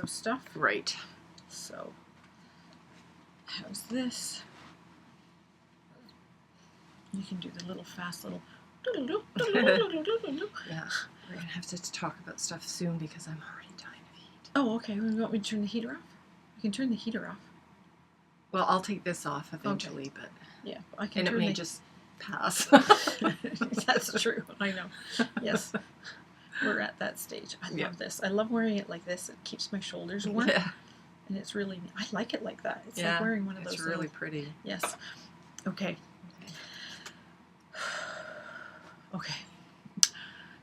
of stuff. Right. So, how's this? You can do the little fast little... Yeah. We're going to have to talk about stuff soon because I'm already dying of heat. Oh, okay. You want me to turn the heater off? You can turn the heater off. Well, I'll take this off eventually, but... Yeah, I can And turn it may just pass. That's true. I know. Yes. We're at that stage. I love this. I love wearing it like this. It keeps my shoulders warm. Yeah. And it's really... I like it like that. It's Yeah, like wearing one of those it's really little... pretty. Yes. Okay. Okay.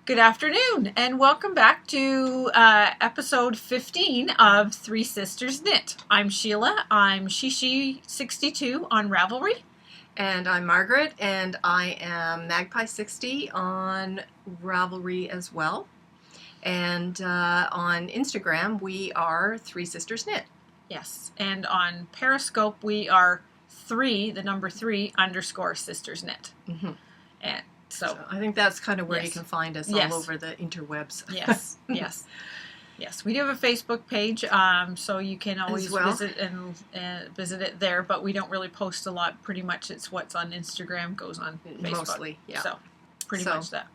Good afternoon, and welcome back to episode 15 of Three Sisters Knit. I'm Sheila. I'm Shishi62 on Ravelry. And I'm Margaret, and I am Magpie60 on Ravelry as well. And on Instagram, we are Three Sisters Knit. Yes, and on Periscope, we are the number 3 _ Sisters Knit. Mm-hmm. And so I think that's kind of where yes. you can find us Yes. all over the interwebs. Yes, yes. Yes, we do have a Facebook page, so you can always visit it there, but we don't really post a lot. Pretty much it's what's on Instagram goes on Facebook. Mostly, yeah. So, pretty much that.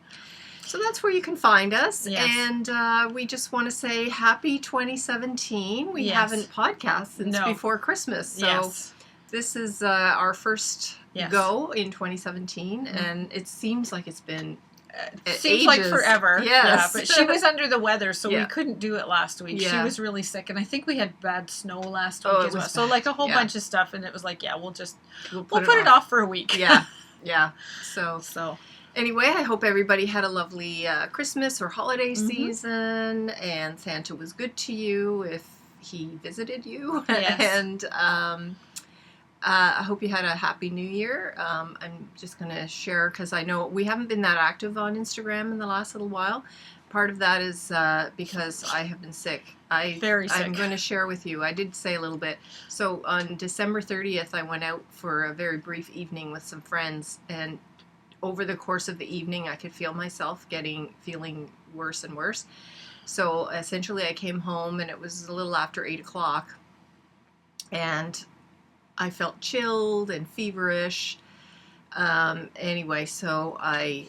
So that's where you can find us, Yes. and we just want to say happy 2017. We haven't podcast since before Christmas, so this is our first go in 2017, and it seems like it's been seems like forever. Yes. Yeah, but she was under the weather, so we couldn't do it last week. Yeah. She was really sick, and I think we had bad snow last week as well. Bad. So like a whole bunch of stuff, and it was like, we'll put it off for a week. Yeah, yeah. So anyway, I hope everybody had a lovely Christmas or holiday season, and Santa was good to you if he visited you. Yes. And I hope you had a happy new year. I'm just going to share, because I know we haven't been that active on Instagram in the last little while. Part of that is because I have been sick. Very sick. I'm going to share with you. I did say a little bit. So on December 30th, I went out for a very brief evening with some friends, and over the course of the evening, I could feel myself feeling worse and worse. So essentially, I came home, and it was a little after 8 o'clock, and I felt chilled and feverish. Anyway, so I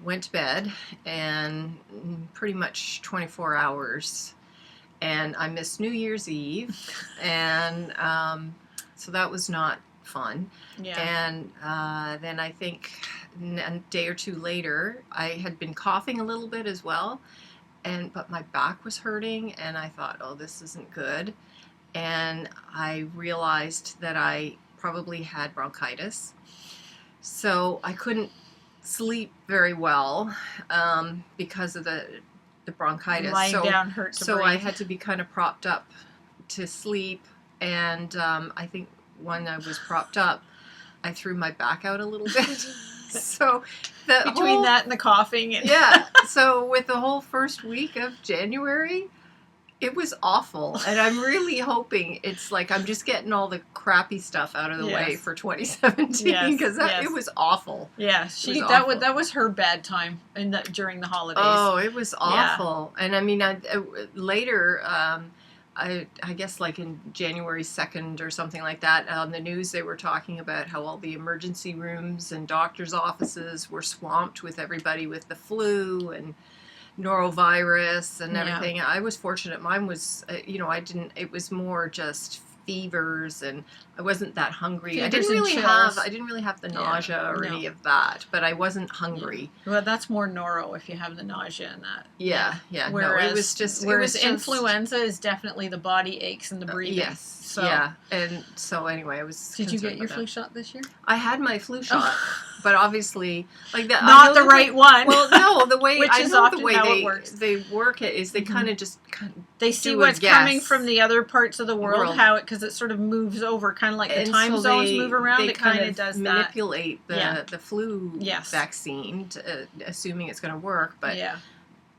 went to bed, and pretty much 24 hours, and I missed New Year's Eve, and so that was not fun. Yeah. And then I think a day or two later, I had been coughing a little bit as well, but my back was hurting, and I thought, oh, this isn't good. And I realized that I probably had bronchitis. So I couldn't sleep very well because of the bronchitis. Lying down hurt to breathe. I had to be kind of propped up to sleep. And I think when I was propped up, I threw my back out a little bit. So between that and the coughing. And yeah. So with the whole first week of January, it was awful, and I'm really hoping it's like I'm just getting all the crappy stuff out of the way for 2017, because it was awful. Yeah, that was her bad time during the holidays. Oh, it was awful. Yeah. And I mean, later, I guess like in January 2nd or something like that, on the news they were talking about how all the emergency rooms and doctors' offices were swamped with everybody with the flu and norovirus and everything. I was fortunate. Mine was, it was more just fevers, and I wasn't that hungry. I didn't really have the nausea or any of that, but I wasn't hungry. Well, that's more noro if you have the nausea and that. Yeah. Whereas influenza is definitely the body aches and the breathing. Yes. So, yeah. And so anyway, I was. Did you get your flu shot this year? I had my flu shot, but obviously, like that. Not the right one. Well, no, the way Which is often how it works. They work it is they kind of just they see what's coming from the other parts of the world, because it sort of moves over, kind of like the time zones move around. It kind of does manipulate the flu vaccine, assuming it's going to work. But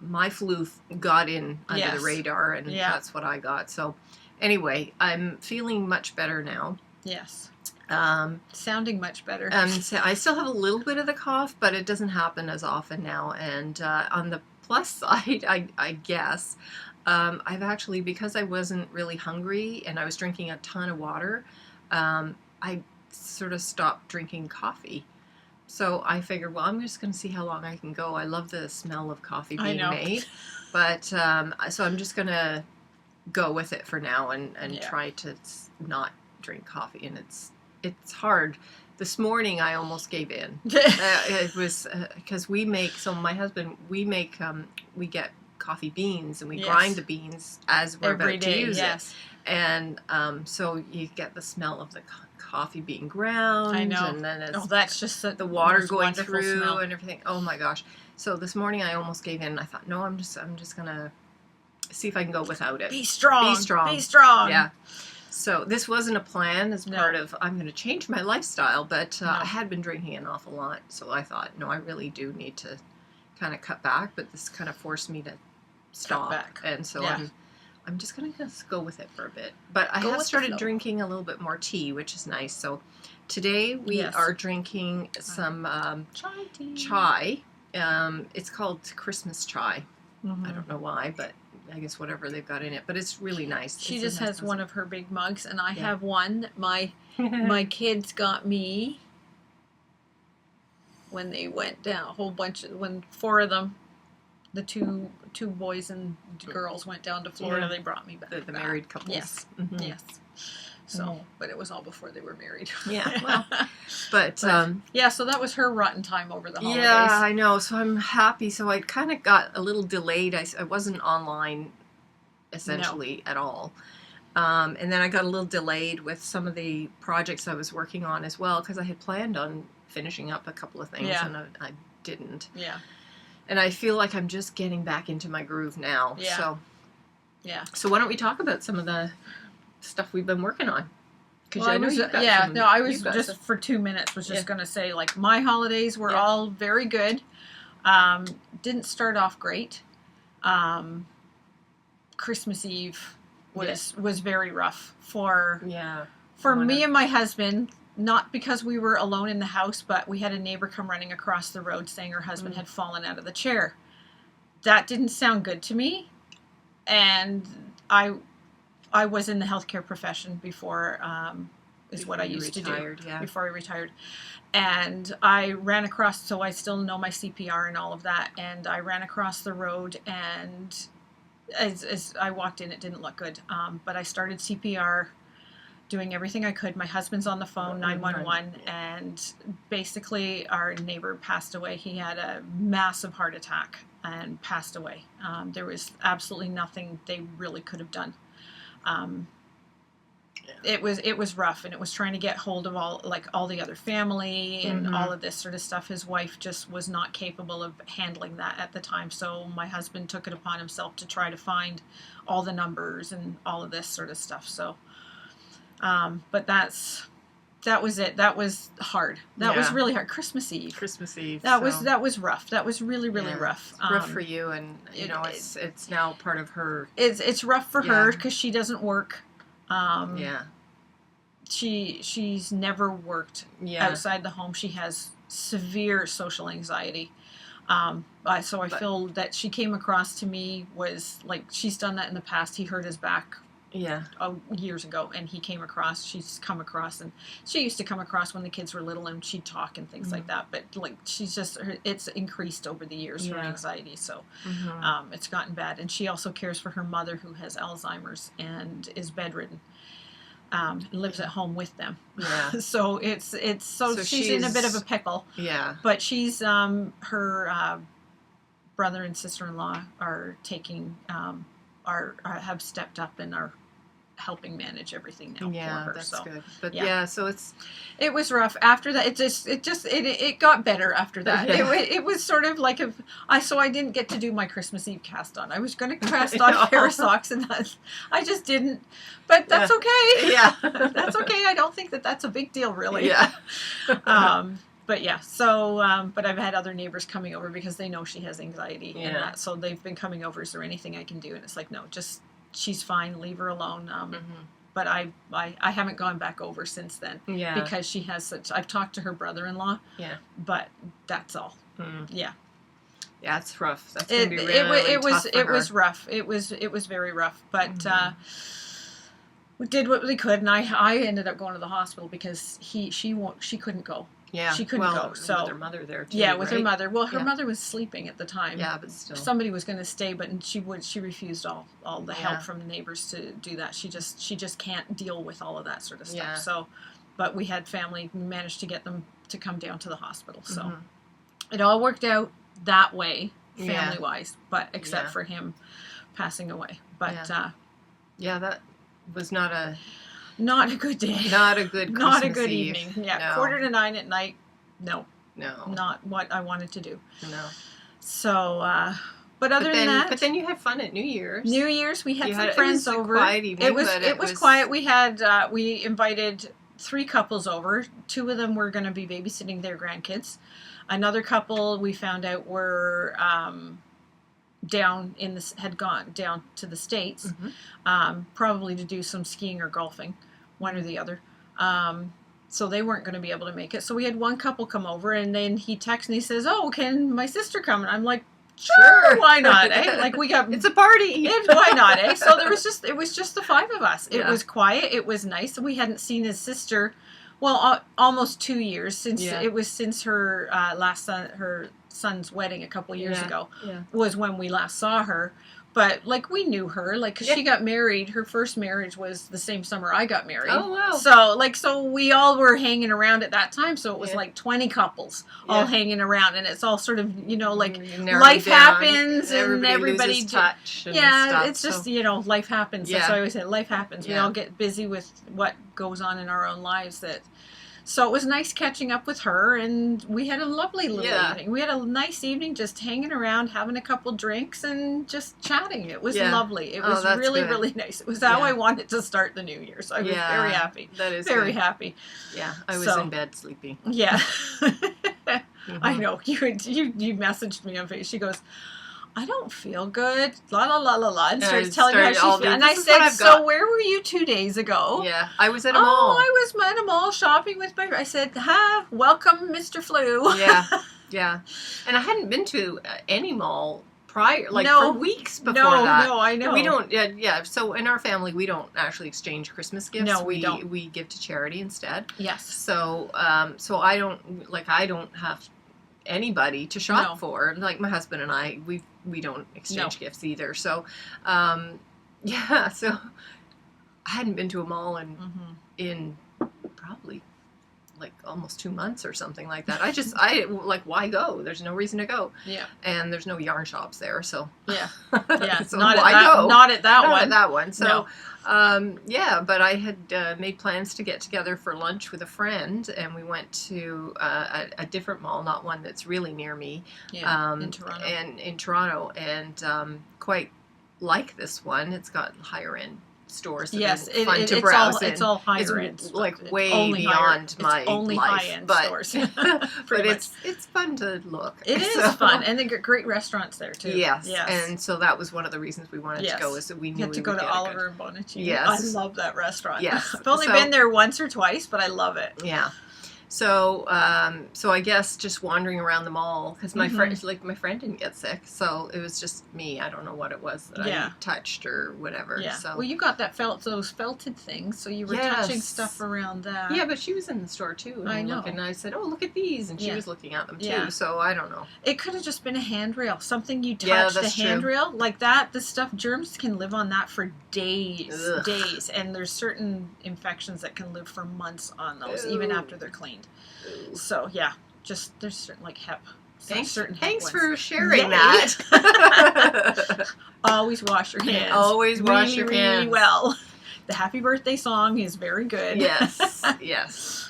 my flu got in under the radar, and that's what I got. So. Anyway, I'm feeling much better now. Yes. Sounding much better. So I still have a little bit of the cough, but it doesn't happen as often now. And on the plus side, I guess, I've actually, because I wasn't really hungry and I was drinking a ton of water, I sort of stopped drinking coffee. So I figured, well, I'm just going to see how long I can go. I love the smell of coffee I being know. made. But so I'm just going to go with it for now and Yeah. try to not drink coffee. And it's hard. This morning I almost gave in. It was because my husband, we get coffee beans and we Yes. grind the beans as we're Every about day, to use yes. it. And so you get the smell of the coffee being ground. I know. And then it's that's just the water most going wonderful through smell. and everything. Oh my gosh. So this morning I almost gave in. I thought, no, I'm just gonna see if I can go without it. Be strong. Be strong. Be strong. Yeah. So this wasn't a plan as No. part of I'm going to change my lifestyle, but No. I had been drinking an awful lot, so I thought, no, I really do need to kind of cut back. But this kind of forced me to stop, back. and so Yeah. I'm just going to go with it for a bit. But I Go have with the started flow. drinking a little bit more tea, which is nice. So today we Yes. are drinking some Chai tea. chai. It's called Christmas chai. Mhm. I don't know why, but I guess whatever they've got in it. But it's really nice. She It's a just nice has one of her big mugs, and I Yeah. have one. My kids got me when they went down. A whole bunch when 4 of them, the two boys and girls went down to Florida. Yeah. They brought me back. the married couples. Yes. Mhm. Yes. So, Mhm. but it was all before they were married. Yeah, well, But yeah, so that was her rotten time over the holidays. yeah, I know. So I'm happy. So I kind of got a little delayed. I wasn't online essentially at all. And then I got a little delayed with some of the projects I was working on as well because I had planned on finishing up a couple of things Yeah. and I didn't. Yeah. And I feel like I'm just getting back into my groove now. Yeah. So Yeah. why don't we talk about some of the stuff we've been working on? Well, I was you've got just some- for 2 minutes was just Yeah. going to say like my holidays were Yeah. all very good. Didn't start off great. Christmas Eve was very rough for Yeah. me and my husband. Not because we were alone in the house, but we had a neighbor come running across the road saying her husband had fallen out of the chair. That didn't sound good to me, and I was in the healthcare profession before, is what I used to do Yeah. before I retired. And I ran across, so I still know my CPR and all of that, and I ran across the road, and as I walked in, it didn't look good. But I started CPR, doing everything I could. My husband's on the phone, 911, and basically our neighbor passed away. He had a massive heart attack and passed away. There was absolutely nothing they really could have done. It was rough, and it was trying to get hold of all the other family and all of this sort of stuff. His wife just was not capable of handling that at the time, so my husband took it upon himself to try to find all the numbers and all of this sort of stuff. So, but that was it. That was hard. That was really hard. Christmas Eve. That was rough. That was really rough. It's rough for you, and it's now part of her. It's rough for her because she doesn't work. She's never worked outside the home. She has severe social anxiety. So I feel that she came across to me was like she's done that in the past. He hurt his back years ago, and she's come across, and she used to come across when the kids were little, and she'd talk and things like that. But like it's increased over the years, her anxiety. So it's gotten bad, and she also cares for her mother who has Alzheimer's and is bedridden. Lives at home with them. Yeah. So she's in a bit of a pickle. Yeah. But she's her brother and sister-in-law are taking have stepped up and are helping manage everything now for her. That's so good. But so it was rough. After that, it got better after that. It was sort of like I didn't get to do my Christmas Eve cast on. I was going to cast on a pair of socks, and I just didn't. But that's okay. Yeah. That's okay. I don't think that's a big deal, really. Yeah. But yeah, so, but I've had other neighbors coming over because they know she has anxiety and that, so they've been coming over. Is there anything I can do? And it's like, no, just, she's fine, leave her alone. But I haven't gone back over since then. Yeah. Because she has I've talked to her brother-in-law. Yeah. But that's all. Yeah. Yeah, it's rough. That's gonna be really tough for it her. was rough. It was very rough. But we did what we could, and I ended up going to the hospital because she couldn't go. Yeah, she couldn't go. So with her mother there too. Yeah, with right? her mother. Well, her Yeah. mother was sleeping at the time. Yeah, but still. Somebody was going to stay, but she refused all the help Yeah. from the neighbors to do that. She just can't deal with all of that sort of stuff. Yeah. So, but we had family. We managed to get them to come down to the hospital. So Mhm. it all worked out that way, Yeah. family wise, but except Yeah. for him passing away. But Yeah, that was not a good day. not a good Christmas Not a good Eve. evening. Yeah, No. 8:45 at night. No, No. not what I wanted to do. No. So, but other than that, But then you had fun at New Year's. New Year's we had You some had- friends it was over. A quiet evening, It was but it was quiet. We had we invited 3 couples over. 2 of them were going to be babysitting their grandkids. Another couple we found out were had gone down to the States, probably to do some skiing or golfing, one or the other. So they weren't going to be able to make it. So we had one couple come over, and then he texts and he says, "Oh, can my sister come?" And I'm like, "Sure, why not? Eh? Like we got It's a party. why not? Eh?" So it was just the 5 of us. It Yeah. was quiet. It was nice. We hadn't seen his sister, well, almost 2 years since Yeah. it was since her her son's wedding a couple years Yeah. ago Yeah. was when we last saw her. But like we knew her, like because Yeah. she got married. Her first marriage was the same summer I got married. Oh, wow. So we all were hanging around at that time. So it was Yeah. like 20 couples all Yeah. hanging around, and it's all sort of like Narrowed life down. happens and everybody loses touch. And yeah, stuff, it's just so. life happens. That's Yeah. what I always say. Life happens. We Yeah. all get busy with what goes on in our own lives. So it was nice catching up with her, and we had a lovely little Yeah. evening. We had a nice evening, just hanging around, having a couple drinks, and just chatting. It was Yeah. lovely. It Oh, was that's really good. really nice. It was how Yeah. I wanted to start the new year. So I was Yeah. very happy. That is Very good. happy. Yeah, I was So- in bed sleeping. Yeah. Mhm. I know. You messaged me on Facebook. She goes, "I don't feel good." La la la la la, and Yeah, starts telling me how started she all feels. the- And I this is what said, I've "So got." where were you 2 days ago?" Yeah, I was at a Oh, mall. I was at a mall shopping with my. I said, "Ha, welcome, Mr. Flu." Yeah, yeah. And I hadn't been to any mall prior, like No. for weeks before no, that. no, I know. We don't. Yeah. So in our family, we don't actually exchange Christmas gifts. No, we don't. We give to charity instead. Yes. So, so I don't have anybody to shop No. for. Like my husband and I, we don't exchange No. gifts either. So, yeah. So I hadn't been to a mall in probably like almost 2 months or something like that. I like, why go? There's no reason to go. Yeah. And there's no yarn shops there, so Yeah. Yeah. so not, at why that, go? not at that Not one. at that one. So, No. yeah, but I had made plans to get together for lunch with a friend, and we went to a different mall, not one that's really near me, Yeah. In Toronto. and in Toronto, and quite like this one. It's got higher end stores that Yes, are fun to it's browse all in. it's all higher It's end. stuff. like It's way only beyond it's my only life, high end but stores. but Pretty much. it's fun to look. It is So- fun, and they get great restaurants there too. Yes. Yes. And so that was one of the reasons we wanted Yes. to go, is that we You knew have we to go would to get a Oliver and Bonacini. Yes. I love that restaurant. Yes. I've only So- been there once or twice, but I love it. good. Yeah. So, so I guess just wandering around the mall, because my friend didn't get sick, so it was just me. I don't know what it was that Yeah. I touched or whatever. Yeah. So. Well, you got those felted things, so you were touching Yes. stuff around that. Yeah, but she was in the store too. And I know. And I said, "Oh, look at these," and she Yeah. was looking at them too. Yeah. So I don't know. It could have just been a handrail, something you Yeah, touched, that's a true. handrail like that. The stuff, germs can live on that for days, Ugh. days, and there's certain infections that can live for months on those, even Ew. after they're cleaned. So yeah, just there's certain like hep. Thanks certain Thanks hep ones. for sharing Yay. that. Always wash your hands. Always wash really, your really hands. well. The happy birthday song is very good. Yes. Yes.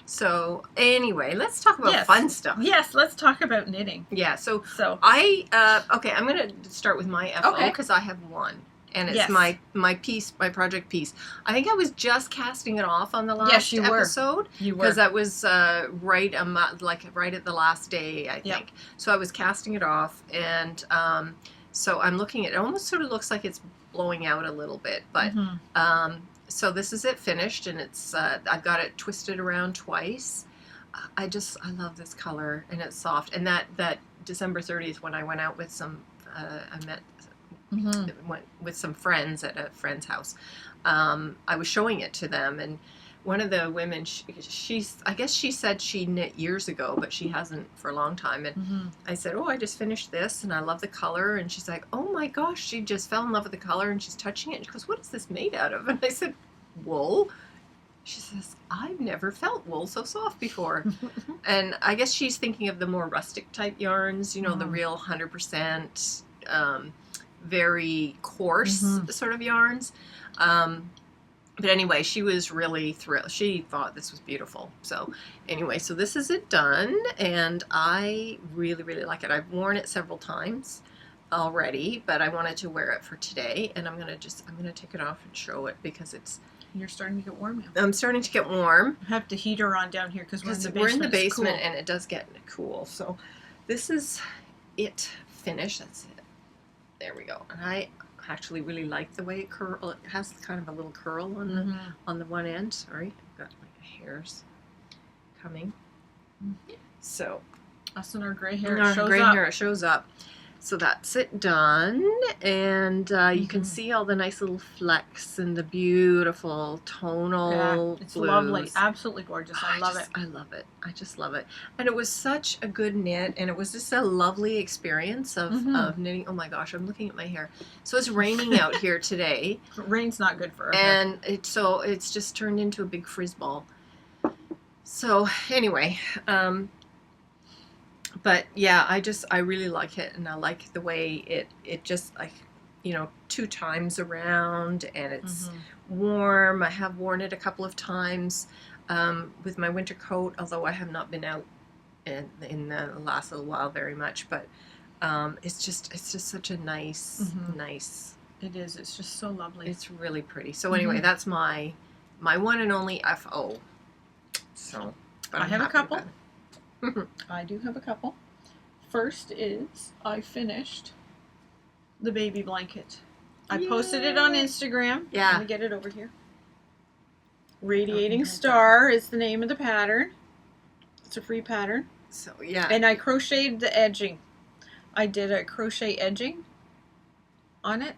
So anyway, let's talk about Yes. fun stuff. Yes, let's talk about knitting. Yeah. So So okay, I'm gonna start with my FO Okay. because I have one. And it's Yes. my piece, my project piece. I think I was just casting it off on the last Yes, you were. episode. you were Because that was right at the last day, I think. Yep. So I was casting it off, and so I'm llooking at it. It almost sort of looks like it's blowing out a little bit, but Mhm. so this is it finished, and it's I've got it twisted around twice. I love this color, and it's soft, and that December 30th when I went out with some, Mhm. went with some friends at a friend's house. I was showing it to them, and one of the women, she's, I guess she said she knit years ago, but she hasn't for a long time. And Mhm. I said, oh, I just finished this and I love the color. And she's like, oh my gosh, she just fell in love with the color, and she's touching it. And she goes, what is this made out of? And I said, wool. She says, I've never felt wool so soft before. And I guess she's thinking of the more rustic type yarns, you know, the real 100% very coarse sort of yarns. But anyway, she was really thrilled. She thought this was beautiful. So anyway, so this is it done, and I really, really like it. I've worn it several times already, but I wanted to wear it for today, and I'm gonna take it off and show it because You're starting to get warm now. I'm starting to get warm. I have the heater on down here because We're in the basement and it does get cool. So this is it finished. That's it. There we go. And I actually really like the way it curl. It has kind of a little curl on the one end. Sorry, I've got my hairs coming. So us and our gray hair. It shows up. So that's it done, and you can see all the nice little flecks and the beautiful tonal It's blues. lovely, absolutely gorgeous. I love it. I love it. I just love it. And it was such a good knit, and it was just a lovely experience of knitting. Oh my gosh, I'm looking at my hair. So it's raining out here today. Rain's not good for our hair. And it's just turned into a big frizz ball. So anyway, but yeah, I really like it, and I like the way it just, like, you know, 2 times around, and it's warm. I have worn it a couple of times with my winter coat, although I have not been out in the last little while very much, but it's just such a nice nice. It is. It's just so lovely. It's really pretty. So anyway, that's my one and only FO. So but I I'm have a happy couple. about it. I do have a couple. First is I finished the baby blanket. I posted it on Instagram. Yeah. Let me get it over here. Radiating Star is the name of the pattern. It's a free pattern. So yeah. And I crocheted the edging. I did a crochet edging on it.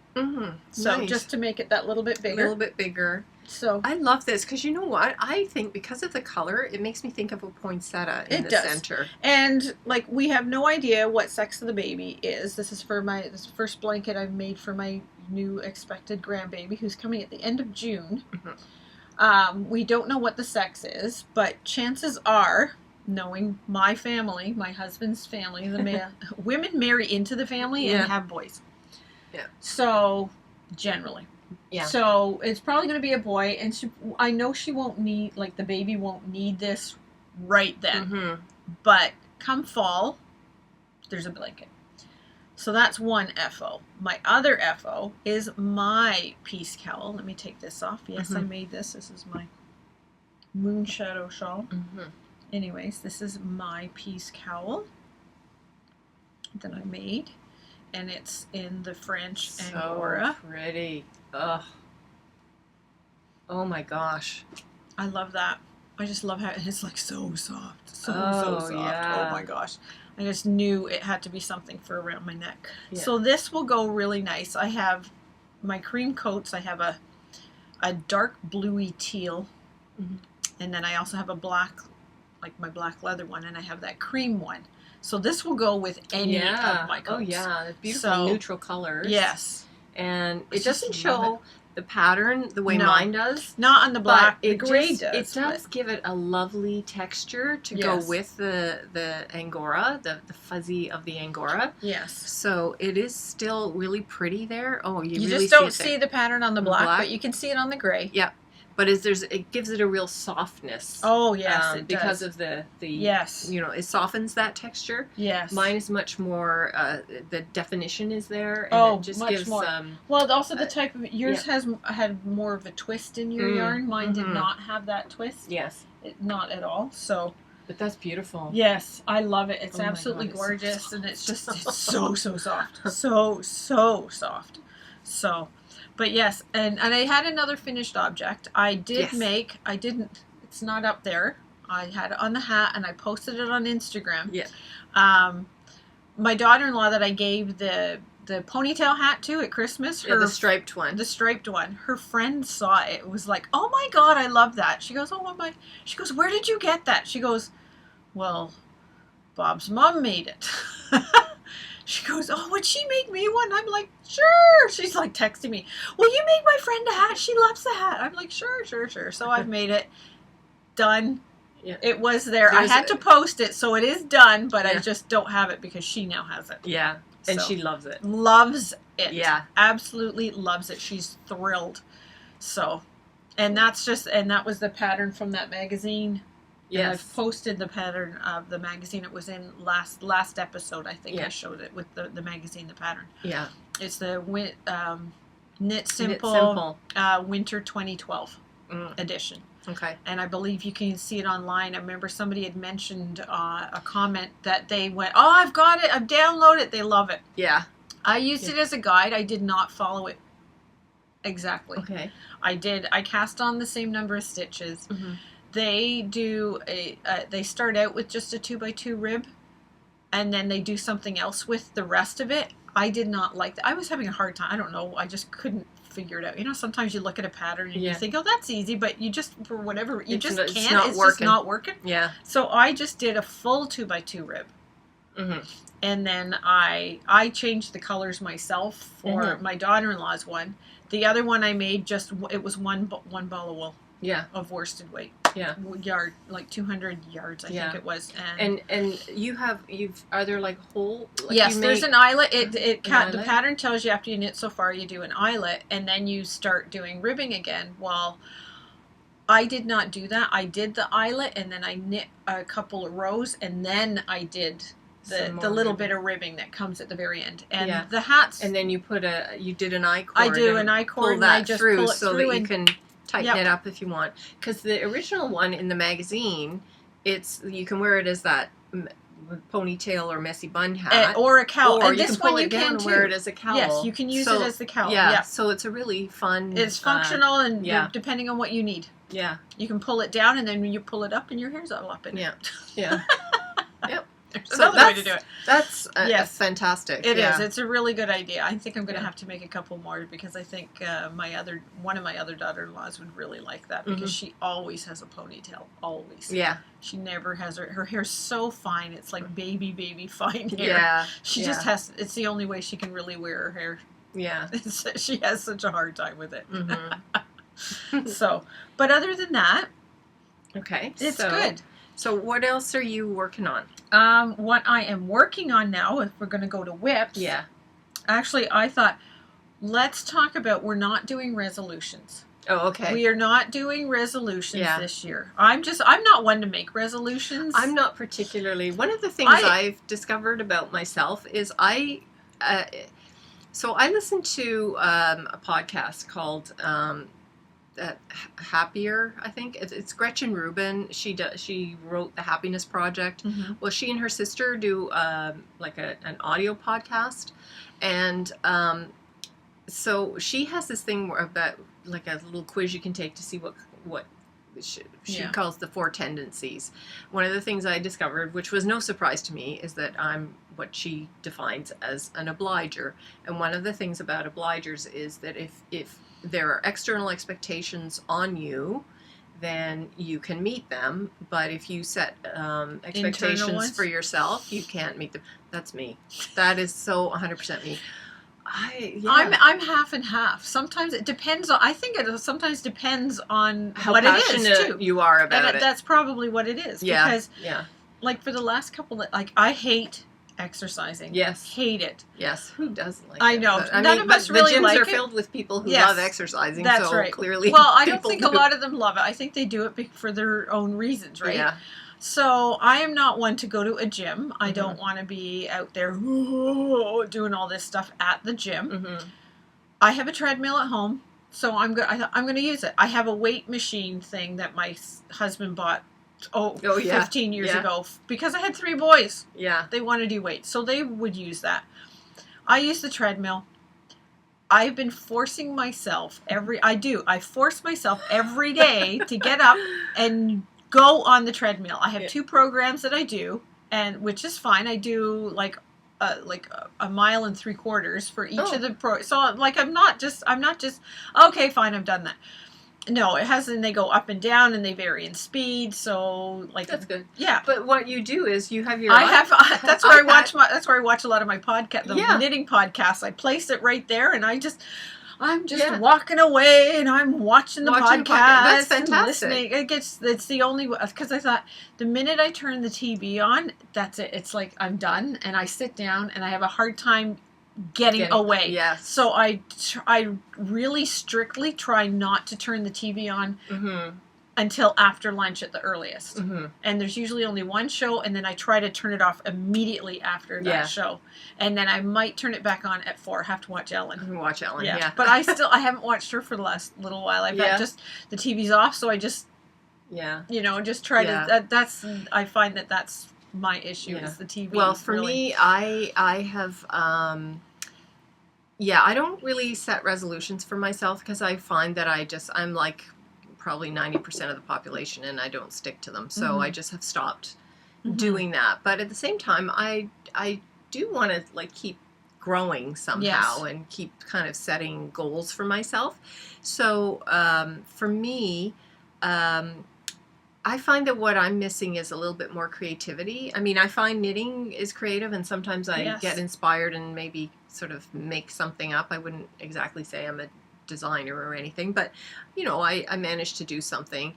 So Nice. just to make it that little bit A bigger. little bit bigger. So I love this because you know what? I think because of the color, it makes me think of a poinsettia in the center. And like, we have no idea what sex of the baby is. This is for this first blanket I've made for my new expected grandbaby who's coming at the end of June. We don't know what the sex is, but chances are, knowing my family, my husband's family, women marry into the family and have boys. Yeah. So generally. Yeah. So it's probably going to be a boy, and I know she won't need, like, the baby won't need this right then. But come fall, there's a blanket. So that's one FO. My other FO is my piece cowl. Let me take this off. Yes, I made this. This is my moon shadow shawl. Anyways, this is my piece cowl that I made, and it's in the French Angora. So pretty. Ugh. Oh my gosh. I love that. I just love how it's like so soft. So soft. Yeah. Oh my gosh. I just knew it had to be something for around my neck. Yeah. So this will go really nice. I have my cream coats. I have a dark bluey teal. And then I also have a black, like my black leather one, and I have that cream one. So this will go with any of my coats. Oh yeah, it's beautiful neutral colors. Yes. And it doesn't show the pattern the way mine does. Not on the black. The gray does. It does give it a lovely texture to go with the Angora, the fuzzy of the Angora. Yes. So it is still really pretty there. Oh, you really just don't see the pattern on the black, but you can see it on the gray. Yeah. But it gives it a real softness. Oh yes, it because does. of the yes, you know, it soffens that texture. Yes, mine is much more. The definition is there, and it just much gives more. Well, also the type of yours had more of a twist in your yarn. Mine did not have that twist. Yes, not at all. So, but that's beautiful. Yes, I love it. It's absolutely gorgeous, and it's so soft, so soft. So. But yes, and I had another finished object. I did make, it's not up there. I had it on the hat, and I posted it on Instagram. Yeah. my daughter-in-law that I gave the ponytail hat to at Christmas, the striped one. The striped one. Her friend saw it. It was like, oh my God, I love that. She goes, oh, what my? She goes, where did you get that? She goes, well, Bob's mom made it. She goes, oh, would she make me one? I'm like, sure. She's like texting me, will you make my friend a hat? She loves the hat. I'm like, sure. So I've made it. Done. Yeah. It was there. I had to post it, so it is done, but I just don't have it because she now has it. Yeah. And So, she loves it. loves it. Yeah. Absolutely loves it. She's thrilled. So, and that was the pattern from that magazine. And Yes. I've posted the pattern of the magazine it was in last episode. I think I showed it with the magazine, the pattern. Yeah. It's the Knit Simple, Simple. Winter 2012 edition. Okay. And I believe you can see it online. I remember somebody had mentioned a comment that they went, oh, I've got it. I've downloaded it. They love it. Yeah. I used it as a guide. I did not follow it exactly. Okay. I cast on the same number of stitches. Mm-hmm. They do they start out with just a 2x2 rib, and then they do something else with the rest of it. I did not like that. I was having a hard time. I don't know. I just couldn't figure it out. You know, sometimes you look at a pattern and you think, oh, that's easy, but you just, for whatever, you just can't. It's just not working. Yeah. So I just did a full 2x2 rib. Mm-hmm. And then I changed the colors myself for my daughter-in-law's one. The other one I made it was one ball of wool. Yeah. Of worsted weight. Yeah. Yard, like 200 yards, I think it was. And are there like whole? Like yes, there's an eyelet. The eyelet? pattern tells you after you knit so far, you do an eyelet, and then you start doing ribbing again. Well, I did not do that. I did the eyelet, and then I knit a couple of rows, and then I did the little bit of ribbing that comes at the very end. And the hats. And then you did an I cord. I do an I cord, and I just pull it so through that you can tighten it up if you want. Because the original one in the magazine, you can wear it as that ponytail or messy bun hat, or a cowl. Or and you this can pull one it you down can and too. wear it as a cowl. Yes, you can use it as the cowl. Yeah, so it's a really fun. It's functional and depending on what you need. Yeah, you can pull it down and then when you pull it up and your hair's all up in it. Yeah. Yep. There's another way to do it. That's fantastic. It is. It's a really good idea. I think I'm going to have to make a couple more because I think one of my other daughter-in-laws would really like that because she always has a ponytail. Always. Yeah. She never has her hair's so fine. It's like baby fine hair. Yeah. She just has. It's the only way she can really wear her hair. Yeah. She has such a hard time with it. Mm-hmm. So, but other than that, okay, it's good. So what else are you working on? What I am working on now, if we're going to go to whips. Yeah. Actually, I thought, let's talk about, we're not doing resolutions. Oh, okay. We are not doing resolutions this year. I'm not one to make resolutions. I'm not particularly. One of the things I've discovered about myself is I listened to a podcast called Happier, I think. It's Gretchen Rubin. She wrote the Happiness Project. Mm-hmm. Well, she and her sister do like an audio podcast, and so she has this thing about like a little quiz you can take to see what she calls the 4 tendencies. One of the things I discovered, which was no surprise to me, is that I'm what she defines as an obliger. And one of the things about obligers is that if there are external expectations on you, then you can meet them. But if you set expectations for yourself, you can't meet them. That's me. That is so 100% me. I'm half and half. Sometimes it depends on. I think it sometimes depends on how what passionate it is too. You are about it. That's probably what it is. Yeah. Because like for the last couple of, like I hate exercising. Yes. Hate it. Yes. Who doesn't like it? I know. None of us really like it. The gyms are filled with people who love exercising. That's so right. Clearly. Well, I don't think a lot of them love it. I think they do it for their own reasons, right? Yeah. So I am not one to go to a gym. I don't want to be out there doing all this stuff at the gym. Mm-hmm. I have a treadmill at home, so I'm going to use it. I have a weight machine thing that my husband bought 15 years ago because I had 3 boys. Yeah. They want to do weights, so they would use that. I use the treadmill. I've been forcing myself I force myself every day to get up and go on the treadmill. I have 2 programs that I do, and which is fine. I do like a mile and 3/4 for each Oh. of the so like I'm not just okay, fine, I've done that. No, it has, and they go up and down, and they vary in speed. So, like, That's good. Yeah, But what you do is you have your. I have. That's where I watch iPad. That's where I watch a lot of my podcast, the knitting podcasts. I place it right there, and I'm just walking away, and I'm watching the podcast. That's fantastic. And listening. It's the only, because I thought the minute I turn the TV on, that's it. It's like I'm done, and I sit down, and I have a hard time getting away. Yes. So I really strictly try not to turn the TV on until after lunch at the earliest. And there's usually only one show, and then I try to turn it off immediately after that show. And then I might turn it back on at 4. I have to watch Ellen. Watch Ellen, yeah. But I haven't watched her for the last little while. I've had just, the TV's off, so I just, just try to, I find that's my issue is the TV. Well, for me, I have, I don't really set resolutions for myself because I find that I'm like probably 90% of the population and I don't stick to them. So I just have stopped doing that. But at the same time, I do want to like keep growing somehow and keep kind of setting goals for myself. So for me, I find that what I'm missing is a little bit more creativity. I mean, I find knitting is creative, and sometimes I get inspired and maybe sort of make something up. I wouldn't exactly say I'm a designer or anything, but, I managed to do something.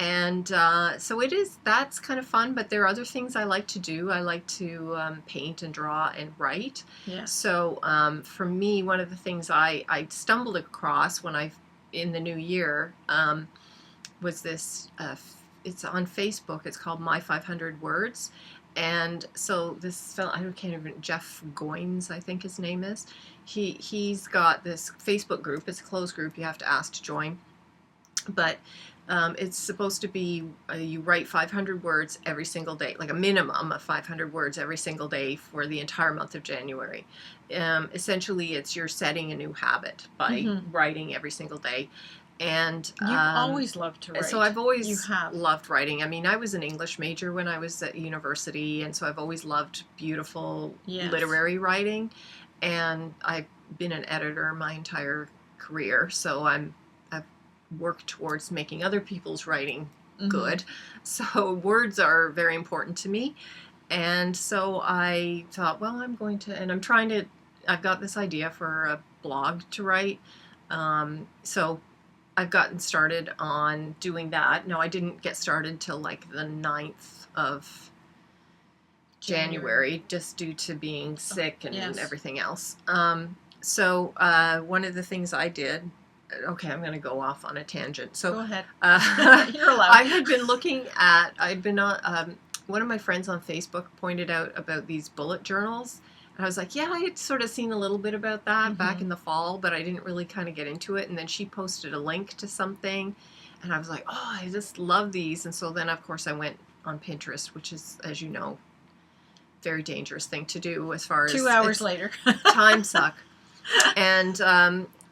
And so that's kind of fun, but there are other things I like to do. I like to paint and draw and write. Yeah. So for me, one of the things I stumbled across in the new year was this it's on Facebook. It's called My 500 Words. And so this fellow, Jeff Goins, I think his name is. He's got this Facebook group. It's a closed group. You have to ask to join. But it's supposed to be you write 500 words every single day, like a minimum of 500 words every single day for the entire month of January. Essentially, you're setting a new habit by writing every single day. And you've always loved to write. So I've always loved writing. I mean, I was an English major when I was at university, and so I've always loved beautiful literary writing. And I've been an editor my entire career, so I've worked towards making other people's writing good. So words are very important to me. And so I thought, well, I've got this idea for a blog to write. So I've gotten started on doing that. No, I didn't get started till like the 9th of January just due to being sick and everything else. So one of the things I did, I'm going to go off on a tangent. So go ahead. You're allowed. I'd been on, one of my friends on Facebook pointed out about these bullet journals. And I was like, I had sort of seen a little bit about that back in the fall, but I didn't really kind of get into it. And then she posted a link to something, and I was like, oh, I just love these. And so then, of course, I went on Pinterest, which is, as you know, very dangerous thing to do as far as 2 hours later. Time suck. And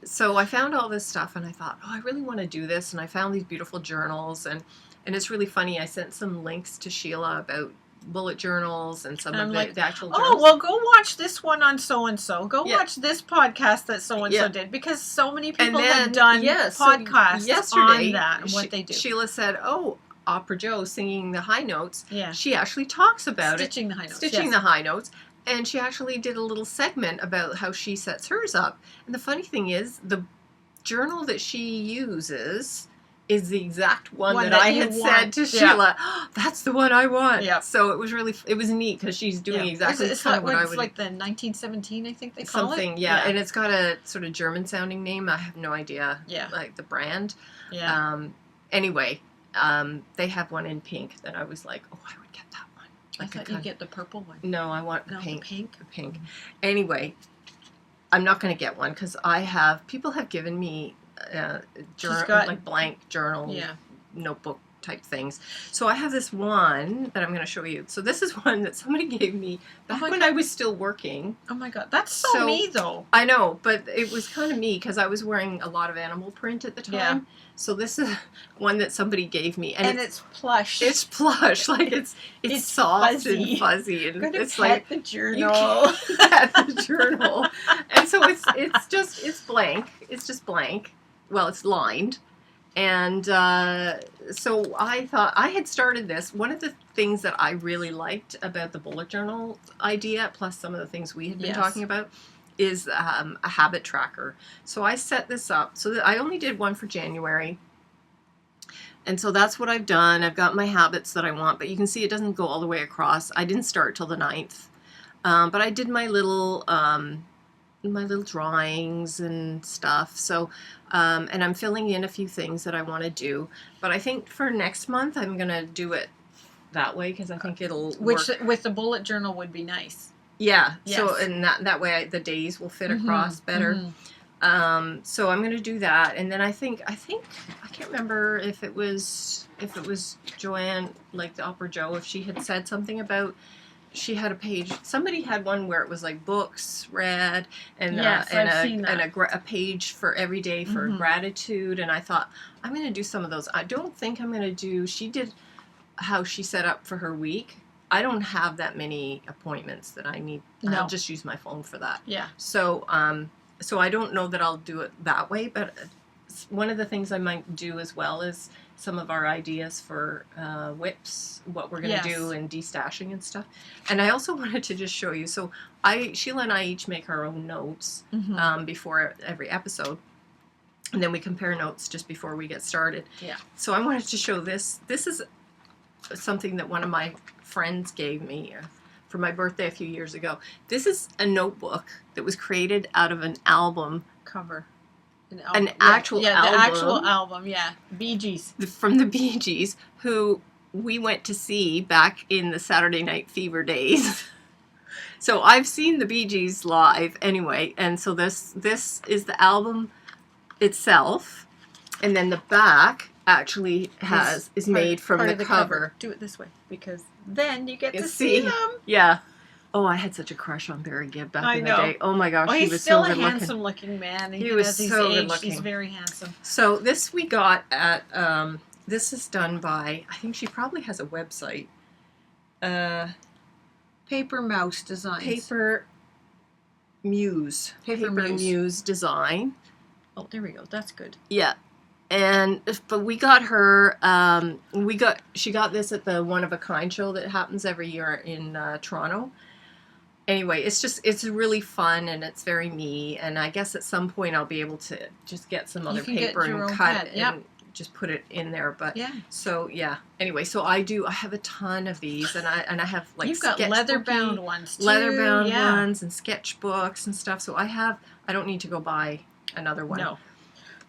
so I found all this stuff, and I thought, I really want to do this. And I found these beautiful journals, and it's really funny. I sent some links to Sheila about bullet journals and some of the actual journals. Oh, well, go watch this one on so-and-so. Go watch this podcast that so-and-so did, because so many people have done podcasts on that and what they do. Sheila said, Opera Joe singing the high notes. Yeah. She actually talks about Stitching the high notes. Stitching the high notes. And she actually did a little segment about how she sets hers up. And the funny thing is, the journal that she uses is the exact one that I had said to Sheila, that's the one I want. Yeah. So it was neat because she's doing exactly what I would. It's like the 1917, I think they call it. Something, and it's got a sort of German sounding name. I have no idea. Yeah. Like the brand. Yeah. Anyway, they have one in pink that I was like, I would get that one. I thought you'd get the purple one. No, I want pink. The pink. Anyway, I'm not going to get one because people have given me journal, like blank journal notebook type things. So I have this one that I'm going to show you. So this is one that somebody gave me back when I was still working. Oh my God, that's so me though. I know, but it was kind of me because I was wearing a lot of animal print at the time. Yeah. So this is one that somebody gave me, and it's plush. It's plush, like it's soft fuzzy. and fuzzy, and it's like the journal. At the journal, and so it's blank. It's just blank. Well, it's lined, and so I thought I had started this. One of the things that I really liked about the bullet journal idea, plus some of the things we had been talking about, is a habit tracker. So I set this up so that I only did one for January. And so that's what I've done. I've got my habits that I want, but you can see it doesn't go all the way across. I didn't start till the 9th. But I did my little drawings and stuff. So, and I'm filling in a few things that I want to do. But I think for next month, I'm going to do it that way because I think it'll work. With the bullet journal would be nice. Yeah. Yes. So, and that way the days will fit across better. So I'm going to do that. And then I think, I can't remember if it was Joanne, like the Opera Joe, if she had said something about, she had a page, somebody had one where it was like books read and, a page for every day for gratitude. And I thought, I'm going to do some of those. I don't think I'm going to do, she did how she set up for her week. I don't have that many appointments that I need. No. I'll just use my phone for that. Yeah. So, so I don't know that I'll do it that way, but one of the things I might do as well is some of our ideas for whips, what we're going to do and destashing and stuff. And I also wanted to just show you. So Sheila and I each make our own notes before every episode. And then we compare notes just before we get started. Yeah. So I wanted to show this. This is something that one of my friends gave me for my birthday a few years ago. This is a notebook that was created out of an album cover. An actual album. The actual album, Bee Gees. From the Bee Gees, who we went to see back in the Saturday Night Fever days. So I've seen the Bee Gees live anyway, and so this is the album itself, and then the back actually is made from the cover. Do it this way, because then you get to see them. Yeah. Oh, I had such a crush on Barry Gibb back in the day. Oh my gosh, he was so good looking. He's still a handsome looking man. He was so good looking. He's very handsome. So this we got at, this is done by, I think she probably has a website. Paper Mouse Designs. Paper Muse Design. Oh, there we go. That's good. Yeah. But we got her, she got this at the One of a Kind show that happens every year in Toronto. Anyway, it's really fun and it's very me. And I guess at some point I'll be able to just get some other paper and cut it and just put it in there. But so yeah. Anyway, so I have a ton of these, and I have like you've got leather bound ones too. Leather bound ones and sketchbooks and stuff. So I don't need to go buy another one. No.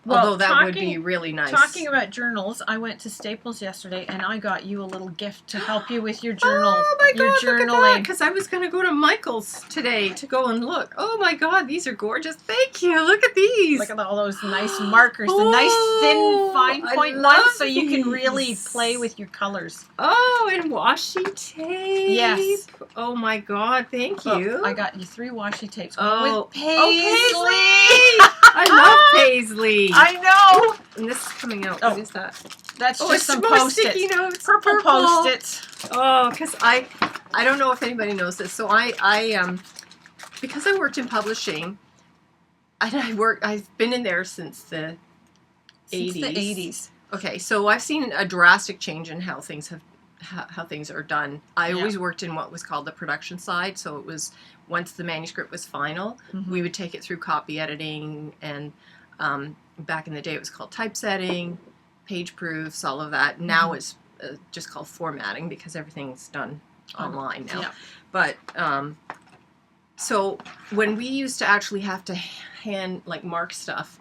Well, although that would be really nice. Talking about journals, I went to Staples yesterday and I got you a little gift to help you with your journal. Oh my God, look at that! Because I was going to go to Michael's today to go and look. Oh my God, these are gorgeous. Thank you. Look at these. Look at all those nice markers, the nice thin fine point ones, so you can really play with your colors. Oh, and washi tape. Yes. Oh my God, thank you. I got you 3 washi tapes. Oh, with Paisley. I love Paisley. I know. And this is coming out. What is that? That's just some Post-its. Purple Post-its. Oh, because I don't know if anybody knows this. So I because I worked in publishing, and I've been in there since the 80s. Okay, so I've seen a drastic change in how things are done. I always worked in what was called the production side, so it was once the manuscript was final, we would take it through copy editing, and back in the day it was called typesetting, page proofs, all of that. Now it's just called formatting because everything's done online now. Yeah. But so when we used to actually have to hand mark stuff,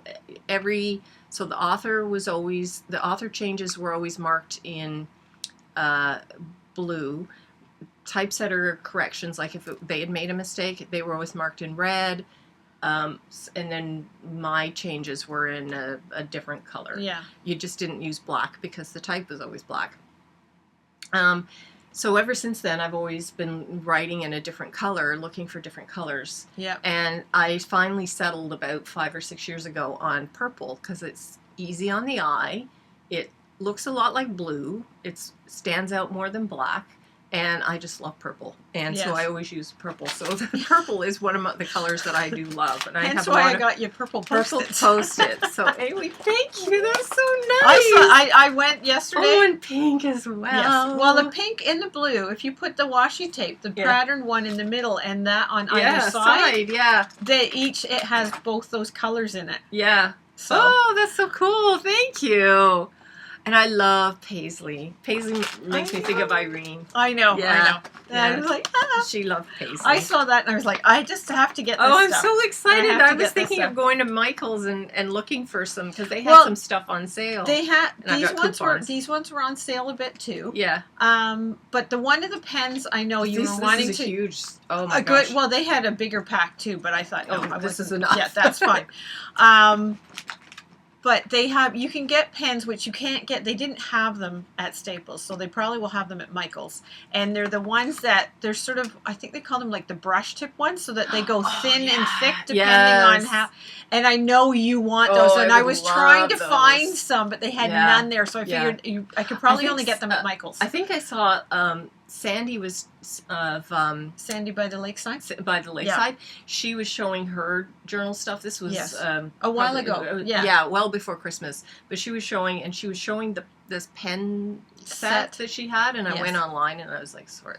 so the author changes were always marked in blue. Typesetter corrections, like if they had made a mistake, they were always marked in red. And then my changes were in a different color. Yeah. You just didn't use black because the type was always black. So ever since then, I've always been writing in a different color, looking for different colors. Yeah. And I finally settled about 5 or 6 years ago on purple because it's easy on the eye. It looks a lot like blue. It stands out more than black. And I just love purple. And so I always use purple. So the purple is one of the colors that I do love. And I Hence have why I got you purple post-its. So anyway, thank you. That's so nice. I went yesterday. Oh, and pink as well. Yes. Well, the pink and the blue, if you put the washi tape, the pattern one in the middle and that on either side, it has both those colors in it. Yeah. So. Oh, that's so cool. Thank you. And I love paisley. Paisley makes me think of Irene. I know. Yeah. I was like, She loved paisley. I saw that and I was like, I just have to get this I'm stuff. so excited. I was thinking of going to Michael's and looking for some because they had some stuff on sale. They had these ones were on sale a bit too. Yeah. But the one of the pens I know you were wanting to huge. Oh my gosh. Well, they had a bigger pack too, but I thought, this is enough. Yeah, that's fine. But you can get pens, which you can't get, they didn't have them at Staples, so they probably will have them at Michael's. And they're the ones that, they're sort of, I think they call them like the brush tip ones, so that they go thin and thick depending on how, and I know you want those, and I was trying to find some, but they had none there, so I figured I could probably only get them at Michael's. I think I saw Sandy was Sandy by the Lakeside. By the Lakeside, she was showing her journal stuff. This was a while ago. Well before Christmas. But she was showing, this pen set that she had, and I went online and I was like, sorry,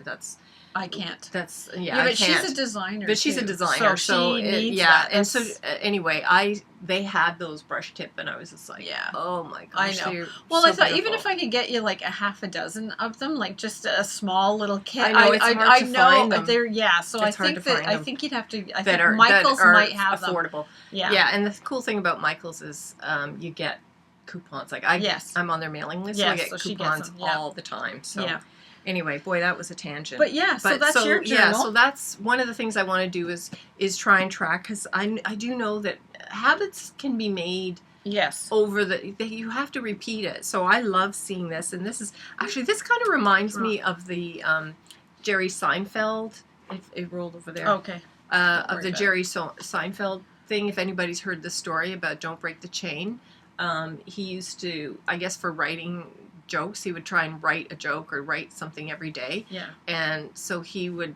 I can't. But I can't. She's a designer. But she's a designer, so she needs that. And so anyway, they had those brush tip, and I was just like, oh my gosh, I know. Well, I thought even if I could get you like a half a dozen of them, like just a small little kit. I know it's hard to find them. So I think you'd have to. I think Michael's might have affordable. Them. Yeah, and the cool thing about Michael's is you get coupons. Like I'm on their mailing list, so I get coupons all the time. So. Yeah. Anyway, boy, that was a tangent. But so that's your journal. Yeah, so that's one of the things I want to do is try and track, because I do know that habits can be made over you have to repeat it. So I love seeing this, and this kind of reminds me of the Jerry Seinfeld. It rolled over there. Okay. Of the Jerry Seinfeld thing. If anybody's heard the story about Don't Break the Chain, he used to, I guess, for writing jokes, he would try and write a joke or write something every day. Yeah. And so he would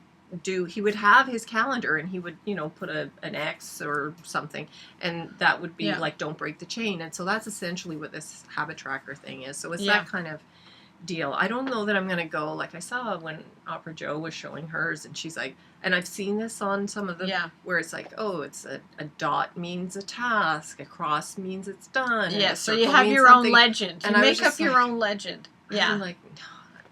have his calendar, and he would, put an X or something, and that would be like Don't Break the Chain. And so that's essentially what this habit tracker thing is. So it's that kind of deal. I don't know that I'm going to go, like I saw when Opera Jo was showing hers, and she's like, and I've seen this on some of the, where it's like, oh, it's a dot means a task, a cross means it's done. Yeah, so you have your own legend. And you make up your own legend. Yeah. I'm like, no.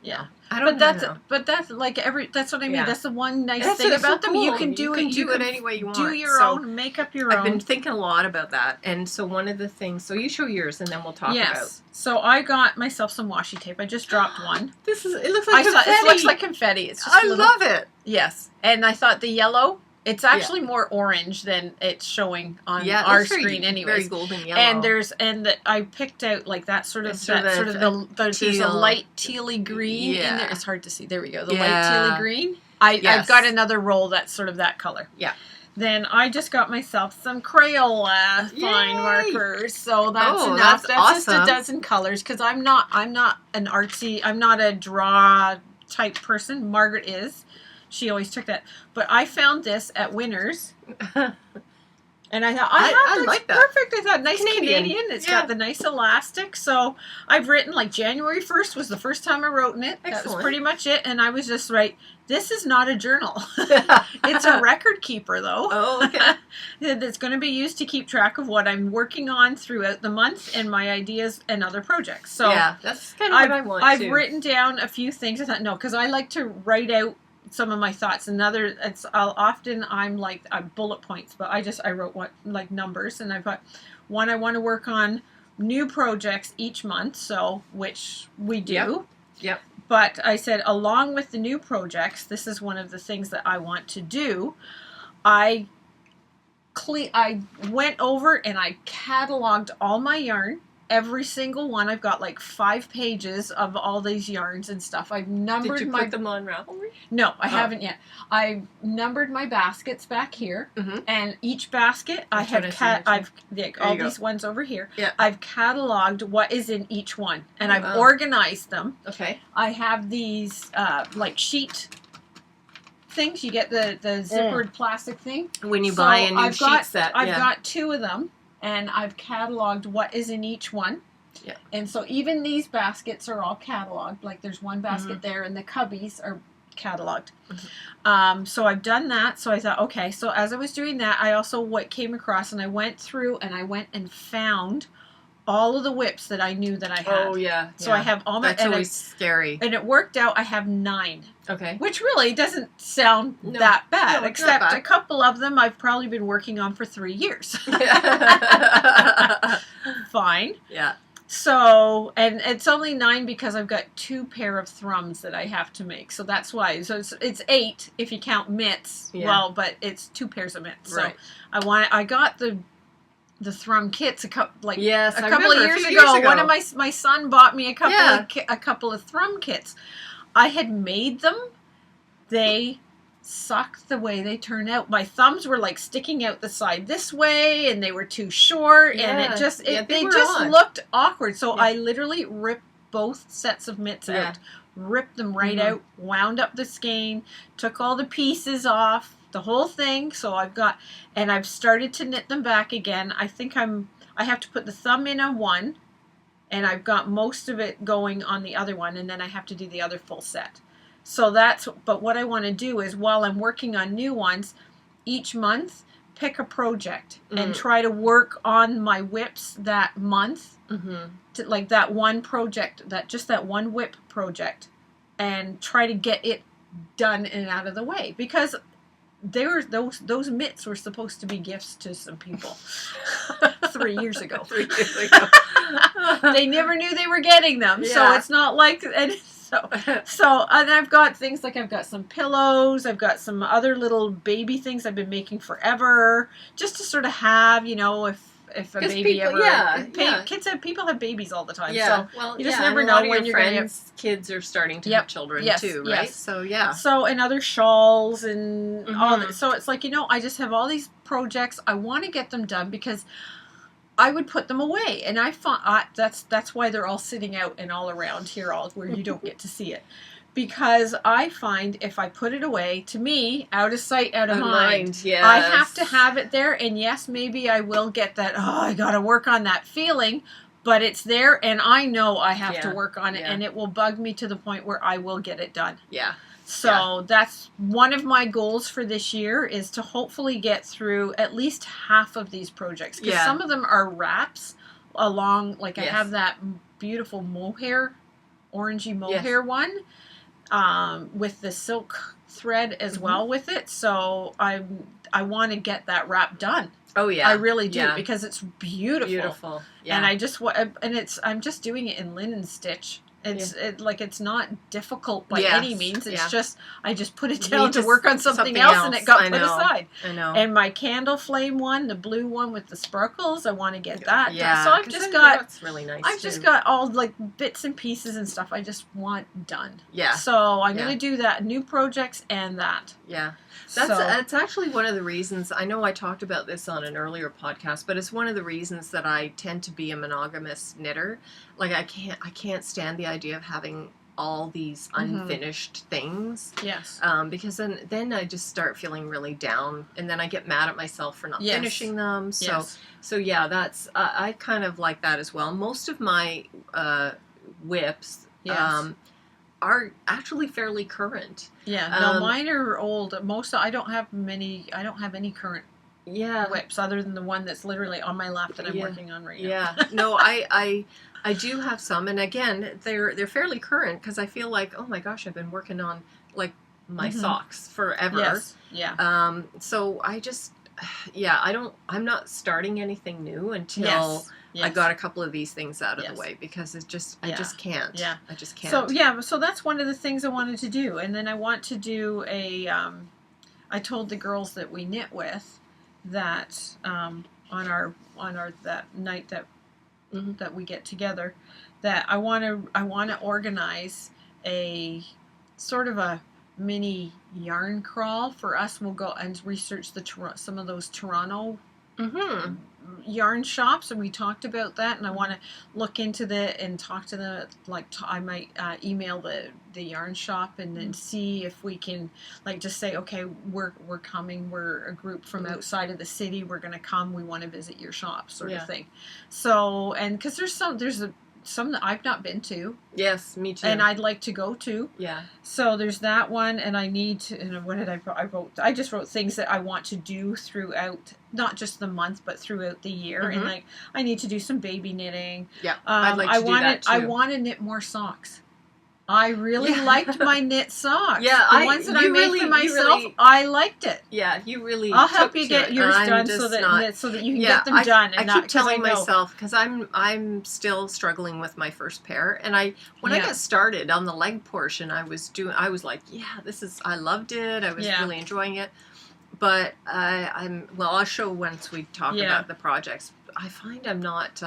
Yeah. I don't know. But that's like that's what I mean. Yeah. That's the one nice thing about them. Cool. You can do it. You can any way you want. Do your own. Make up your own. I've been thinking a lot about that, and so one of the things. So you show yours, and then we'll talk about. So I got myself some washi tape. I just dropped one. It looks like confetti. It looks like confetti. It's just love it. Yes, and I thought the yellow. It's actually more orange than it's showing on our screen, anyways. Very golden yellow. And I picked out like that there's a light tealy green in there. It's hard to see. There we go. The light tealy green. I've got another roll that's sort of that color. Yeah. Then I just got myself some Crayola fine markers. So that's enough. That's awesome. Just a dozen colors, because I'm not an artsy. I'm not a draw type person. Margaret is. She always took that. But I found this at Winners. And I thought, I like that. Perfect. I thought, nice Canadian. It's got the nice elastic. So I've written, like, January 1st was the first time I wrote in it. Excellent. That was pretty much it. And I was just this is not a journal. It's a record keeper, though. Oh, okay. That's going to be used to keep track of what I'm working on throughout the month and my ideas and other projects. So that's kind of what I want, I've written down a few things. I thought, no, because I like to write out some of my thoughts. I'm like bullet points, but I wrote like numbers, and I put one. I want to work on new projects each month, so which we do. Yep. But I said, along with the new projects, this is one of the things that I want to do. I I went over and I cataloged all my yarn. Every single one. I've got like 5 pages of all these yarns and stuff. I've numbered Did you put them on Ravelry? No, I haven't yet. I've numbered my baskets back here, and each basket I've all these ones over here. Yeah. I've cataloged what is in each one, and I've organized them. Okay. I have these like sheet things. You get the zippered plastic thing when you buy a new sheet set. I've got 2 of them. And I've cataloged what is in each one. Yeah. And so even these baskets are all cataloged. Like there's one basket there, and the cubbies are cataloged. So I've done that. So I thought, okay. So as I was doing that, I also came across, and I went through and I went and found all of the whips that I knew that I had. Oh yeah. So I have all my. That's always scary. And it worked out. I have 9. Okay. Which really doesn't sound that bad, No, except not bad. a couple of them I've probably been working on for 3 years. Fine. Yeah. So, and it's only 9 because I've got 2 pair of thrums that I have to make. So that's why. So it's 8 if you count mitts. Yeah. Well, but it's 2 pairs of mitts. Right. So I got the thrum kits a couple of years few ago. One of my son bought me a couple of thrum kits. I had made them. They sucked the way they turned out. My thumbs were like sticking out the side this way, and they were too short, and they just looked awkward. So I literally ripped both sets of mitts out, ripped them right out, wound up the skein, took all the pieces off, the whole thing. So I've started to knit them back again. I think I have to put the thumb in on one, and I've got most of it going on the other one, and then I have to do the other full set. So but what I want to do is, while I'm working on new ones, each month pick a project and try to work on my whips that month, to, like that one project, that one whip project, and try to get it done and out of the way, because those mitts were supposed to be gifts to some people 3 years ago. 3 years ago. They never knew they were getting them, so it's not like. And and I've got things like, I've got some pillows, I've got some other little baby things I've been making forever, just to sort of have, if a baby people have babies all the time. Yeah. So you just never know when your friends' kids are starting to have children too, right? Yes. So yeah. So, and other shawls and all that. So it's like, I just have all these projects. I want to get them done because I would put them away, and I thought that's why they're all sitting out and all around here, all where you don't get to see it. Because I find if I put it away, to me, out of sight, out of mind. Yes. I have to have it there, and yes, maybe I will get that, I got to work on that feeling, but it's there, and I know I have to work on it, and it will bug me to the point where I will get it done. Yeah. So that's one of my goals for this year, is to hopefully get through at least half of these projects. Because some of them are wraps along, like I have that beautiful mohair, orangey mohair one, with the silk thread as well with it. So I want to get that wrap done. Oh yeah, I really do, because it's beautiful. Beautiful. Yeah. And I'm just doing it in linen stitch. It's not difficult by any means. It's just, I just put it down to work on something else, and it got put aside. I know. And my candle flame one, the blue one with the sparkles, I want to get that done. So I've just got, that's really nice. I've just got all like bits and pieces and stuff I just want done. Yeah. So I'm going to do that, new projects and that. Yeah. That's actually one of the reasons. I know I talked about this on an earlier podcast, but it's one of the reasons that I tend to be a monogamous knitter. Like I can't stand the idea of having all these unfinished things. Yes. Because then I just start feeling really down, and then I get mad at myself for not finishing them. So yeah, that's I kind of like that as well. Most of my whips are actually fairly current. Yeah, no, mine are old. I don't have any current whips other than the one that's literally on my lap that I'm working on right now. Yeah, no, I do have some, and again, they're fairly current, because I feel like, oh my gosh, I've been working on like my socks forever. Yes. Yeah. So I just, I'm not starting anything new until I got a couple of these things out of the way, because I just can't. Yeah. I just can't. So that's one of the things I wanted to do. And then I want to do I told the girls that we knit with that on our that night that that we get together, that I want to organize a sort of a mini yarn crawl for us. We'll go and research some of those Toronto yarn shops, and we talked about that, and I want to look into and talk to the I might email the yarn shop and then see if we can just say, okay, we're coming, we're a group from outside of the city, we're going to come, we want to visit your shop, sort of thing. So, and because there's some that I've not been to. Yes, me too. And I'd like to go to. Yeah. So there's that one, and I need to. And what did I just wrote things that I want to do throughout, not just the month, but throughout the year. And I need to do some baby knitting. Yeah, I'd like to do that too. I want to knit more socks. I really liked my knit socks. Yeah, the ones that I made for myself, I liked it. Yeah, you really. I'll help you get yours done so that you can get them done. I keep telling myself, because I'm still struggling with my first pair, and when I got started on the leg portion, I was like, I loved it. I was really enjoying it, but I'll show once we talk about the projects. I find I'm not.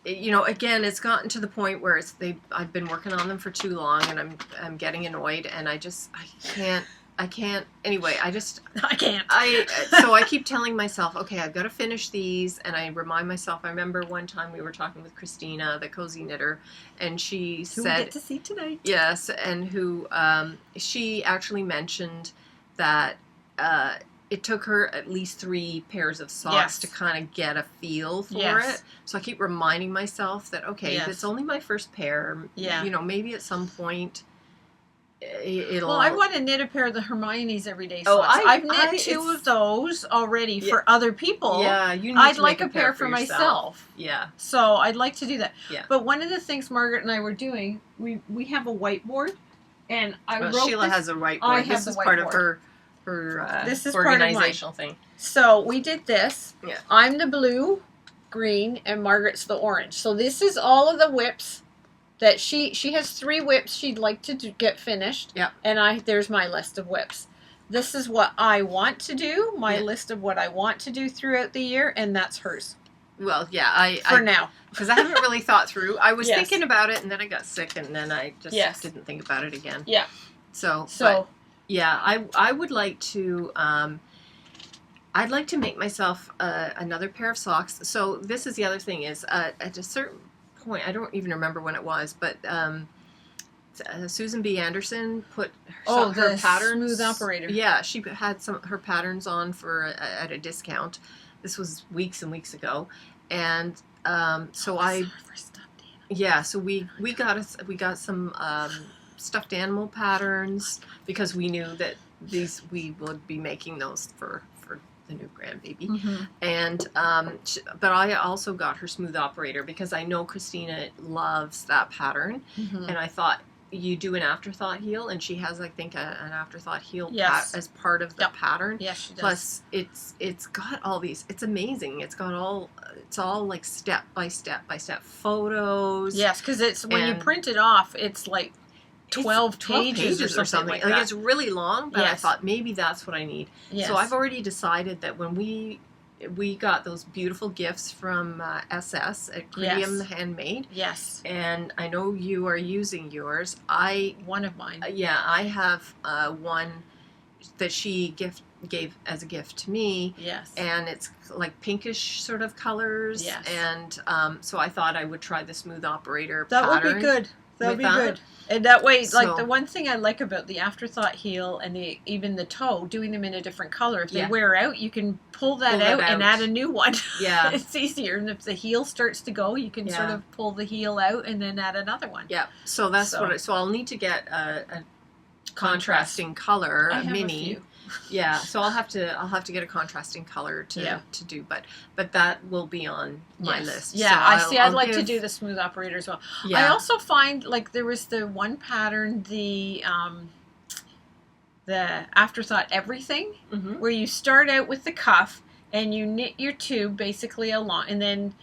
Again, it's gotten to the point where I've been working on them for too long, and I'm getting annoyed, and I can't. Anyway, I can't. So I keep telling myself, okay, I've got to finish these, and I remind myself. I remember one time we were talking with Christina, the cozy knitter, and she said, who we get to see tonight. Yes, and who she actually mentioned that. It took her at least 3 pairs of socks to kind of get a feel for it. So I keep reminding myself that, okay, it's only my first pair. Yeah. Maybe at some point it'll... Well, I want to knit a pair of the Hermione's everyday socks. I've knit 2 of those already for other people. Yeah, you need I'd to like make a pair for myself. Yeah. So I'd like to do that. Yeah. But one of the things Margaret and I were doing, we have a whiteboard, and Sheila has a whiteboard. This is part of her this is organizational thing. So we did this. Yeah. I'm the blue, green, and Margaret's the orange. So this is all of the whips that she has 3 whips she'd like to get finished. Yeah. And there's my list of whips. This is what I want to do, my list of what I want to do throughout the year, and that's hers. Well, yeah, for now. Because I haven't really thought through. I was thinking about it, and then I got sick, and then I just didn't think about it again. Yeah. So yeah, I would like to. I'd like to make myself another pair of socks. So this is the other thing is at a certain point, I don't even remember when it was, but Susan B. Anderson put her patterns. Smooth operator. Yeah, she had her patterns on at a discount. This was weeks and weeks ago, and so we got some stuffed animal patterns because we knew that we would be making those for the new grandbaby. And but I also got her smooth operator because I know Christina loves that pattern, and I thought you do an afterthought heel, and she has, I think, an afterthought heel as part of the pattern. Yes, she does. Plus, it's got all these. It's amazing. It's all like step by step photos. Yes, because it's when you print it off, it's like 12 pages or something like that. Like, it's really long, but I thought maybe that's what I need. Yes. So I've already decided that when we got those beautiful gifts from SS at Cream Handmade. Yes. And I know you are using yours. One of mine. I have one that she gave as a gift to me. Yes. And it's like pinkish sort of colors. Yes. And so I thought I would try the smooth operator pattern. That would be good. That would be good. And that way, like, the one thing I like about the afterthought heel and even the toe, doing them in a different color, if they wear out, you can pull that out and add a new one. Yeah. It's easier. And if the heel starts to go, you can sort of pull the heel out and then add another one. Yeah. So that's so I'll need to get a contrasting color, a mini. Yeah, so I'll have to get a contrasting color to do, but that will be on my list. Yeah, so I'd like to do the smooth operator as well. Yeah. I also find, like, there was the one pattern, the afterthought everything, where you start out with the cuff and you knit your tube basically along, and then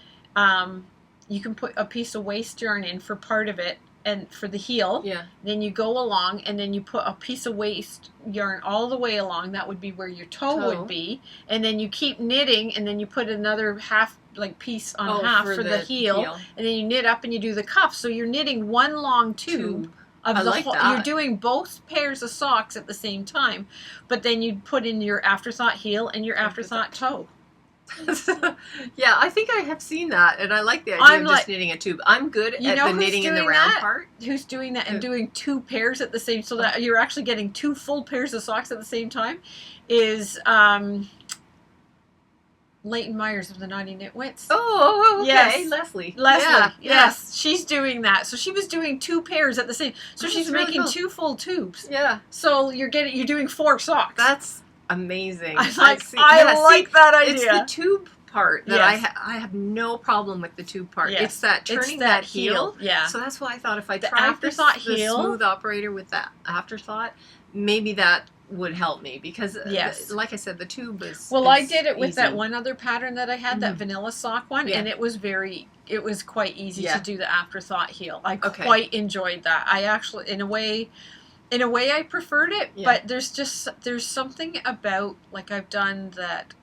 you can put a piece of waste yarn in for part of it, and for the heel. Yeah. Then you go along, and then you put a piece of waste yarn all the way along. That would be where your toe would be. And then you keep knitting, and then you put another half piece on half for the heel, and then you knit up and you do the cuff. So you're knitting one long tube. Of the whole, you're doing both pairs of socks at the same time, but then you put in your afterthought heel and your afterthought toe. Yeah, I think I have seen that, and I like the idea of just knitting a tube. I'm good at the knitting in the round part. Who's doing that and doing two pairs at the same, so that you're actually getting two full pairs of socks at the same time, is Leighton Myers of the Naughty Knitwits. Oh, okay. Yes. Leslie. Yeah, yes. She's doing that. So she was doing two pairs at the same. So she's really making two full tubes. Yeah. So you're doing 4 socks. That's amazing. I like that idea. It's the tube part that I have no problem with the tube part. Yes. It's that turning that heel. Yeah. So that's why I thought if I the tried afterthought the heel, smooth operator with that afterthought, maybe that would help me, because like I said, the tube is I did it with that one other pattern that I had, that vanilla sock one, and it was quite easy to do the afterthought heel. I quite enjoyed that. I actually, in a way I preferred it, but there's something about, like, I've done that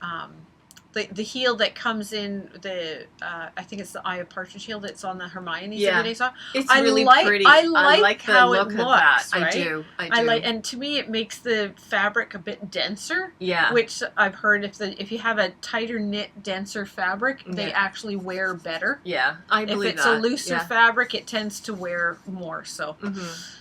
the heel that comes in the I think it's the Eye of Partridge heel that's on the Hermione's everyday sock. It's really pretty. I like how the look it of looks. That. Right? I do. And to me, it makes the fabric a bit denser. Yeah. Which I've heard if you have a tighter knit, denser fabric, they actually wear better. Yeah, I believe that. If it's a looser fabric, it tends to wear more. So. Mm-hmm.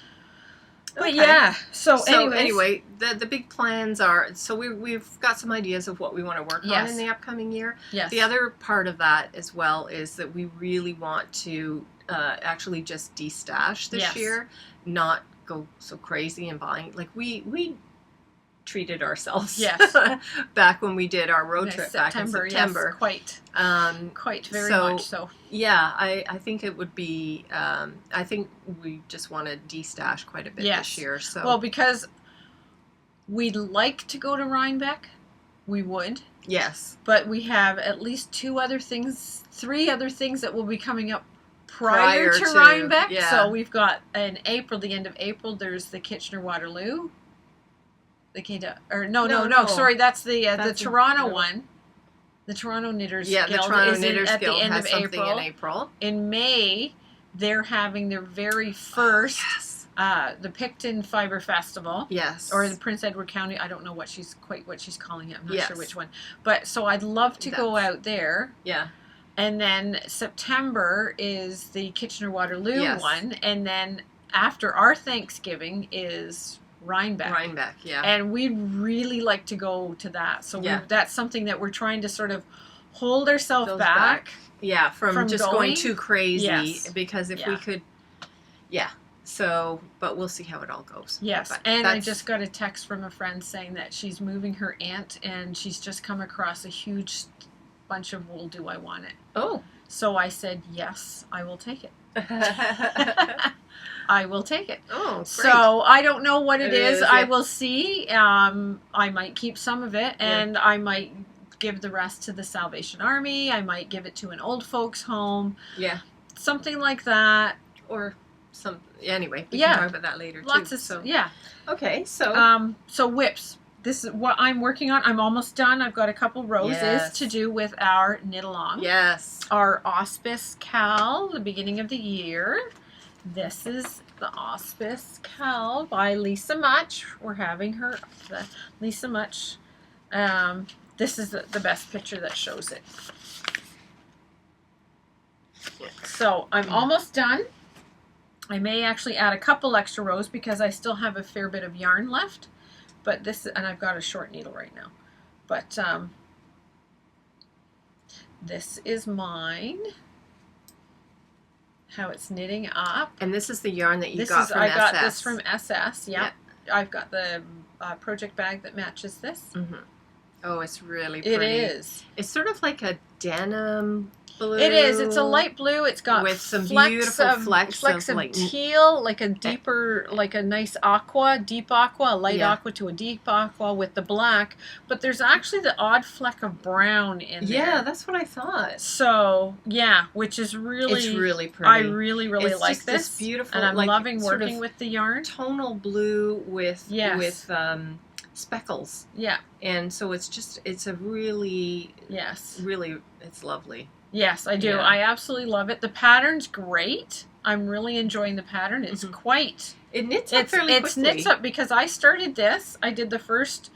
But yeah, so anyway, the big plans are, so we've got some ideas of what we want to work on in the upcoming year. Yes. The other part of that as well is that we really want to actually just destash this year, not go so crazy and buying. Like we treated ourselves back when we did our road trip back in September. Yes, quite very much so. Yeah, I think it would be, I think we just want to destash quite a bit this year. So. Well, because we'd like to go to Rhinebeck, we would. Yes. But we have at least 3 other things that will be coming up prior to Rhinebeck. Yeah. So we've got in April, the end of April, there's the Kitchener-Waterloo. Sorry, that's the Toronto one. The Toronto Knitters Guild the Toronto Knitters at Guild the end has of something in April. In May, they're having their very first the Picton Fiber Festival. Yes. Or the Prince Edward County. I don't know what she's calling it. I'm not sure which one. But so I'd love to go out there. Yeah. And then September is the Kitchener-Waterloo one, and then after our Thanksgiving is Rhinebeck, yeah. And we'd really like to go to that. So that's something that we're trying to sort of hold ourselves back. Yeah, from just going too crazy. Yes. Because if we could, so, but we'll see how it all goes. Yes, but and I just got a text from a friend saying that she's moving her aunt, and she's just come across a huge bunch of wool. Do I want it? Oh. So I said, yes, I will take it. I will take it. Oh, great. So I don't know what it is. I will see. I might keep some of it, and I might give the rest to the Salvation Army. I might give it to an old folks home. Yeah. Something like that. Or some. Anyway, we can talk about that later. Lots of Okay, so. So whips. This is what I'm working on. I'm almost done. I've got a couple roses to do with our knit along. Yes. Our Auspice Cal, the beginning of the year. This is the Auspice Cal by Lisa Much. We're having her, Lisa Much. This is the best picture that shows it. So I'm almost done. I may actually add a couple extra rows because I still have a fair bit of yarn left. But and I've got a short needle right now. But this is mine. How it's knitting up. And this is the yarn that you got from SS. I got this from SS. Yep. I've got the project bag that matches this. Mm-hmm. Oh, it's really pretty. It is. It's sort of like a denim blue. It is. It's a light blue. It's got with some flecks beautiful of, flecks of like teal, like a deeper, like a nice aqua, deep aqua, a light Yeah. aqua to a deep aqua with the black. But there's actually the odd fleck of brown in there. Yeah, that's what I thought. So yeah, which is really, It's really pretty. I really It's like just this. beautiful, And I'm like, loving sort working of with the yarn. tonal blue with Yes. speckles. Yeah. And so it's a really, Yes. really, it's lovely. Yes, I do. Yeah. I absolutely love it. The pattern's great. I'm really enjoying the pattern. It's quite... It knits up fairly quickly. It knits up because I started this. I did the first...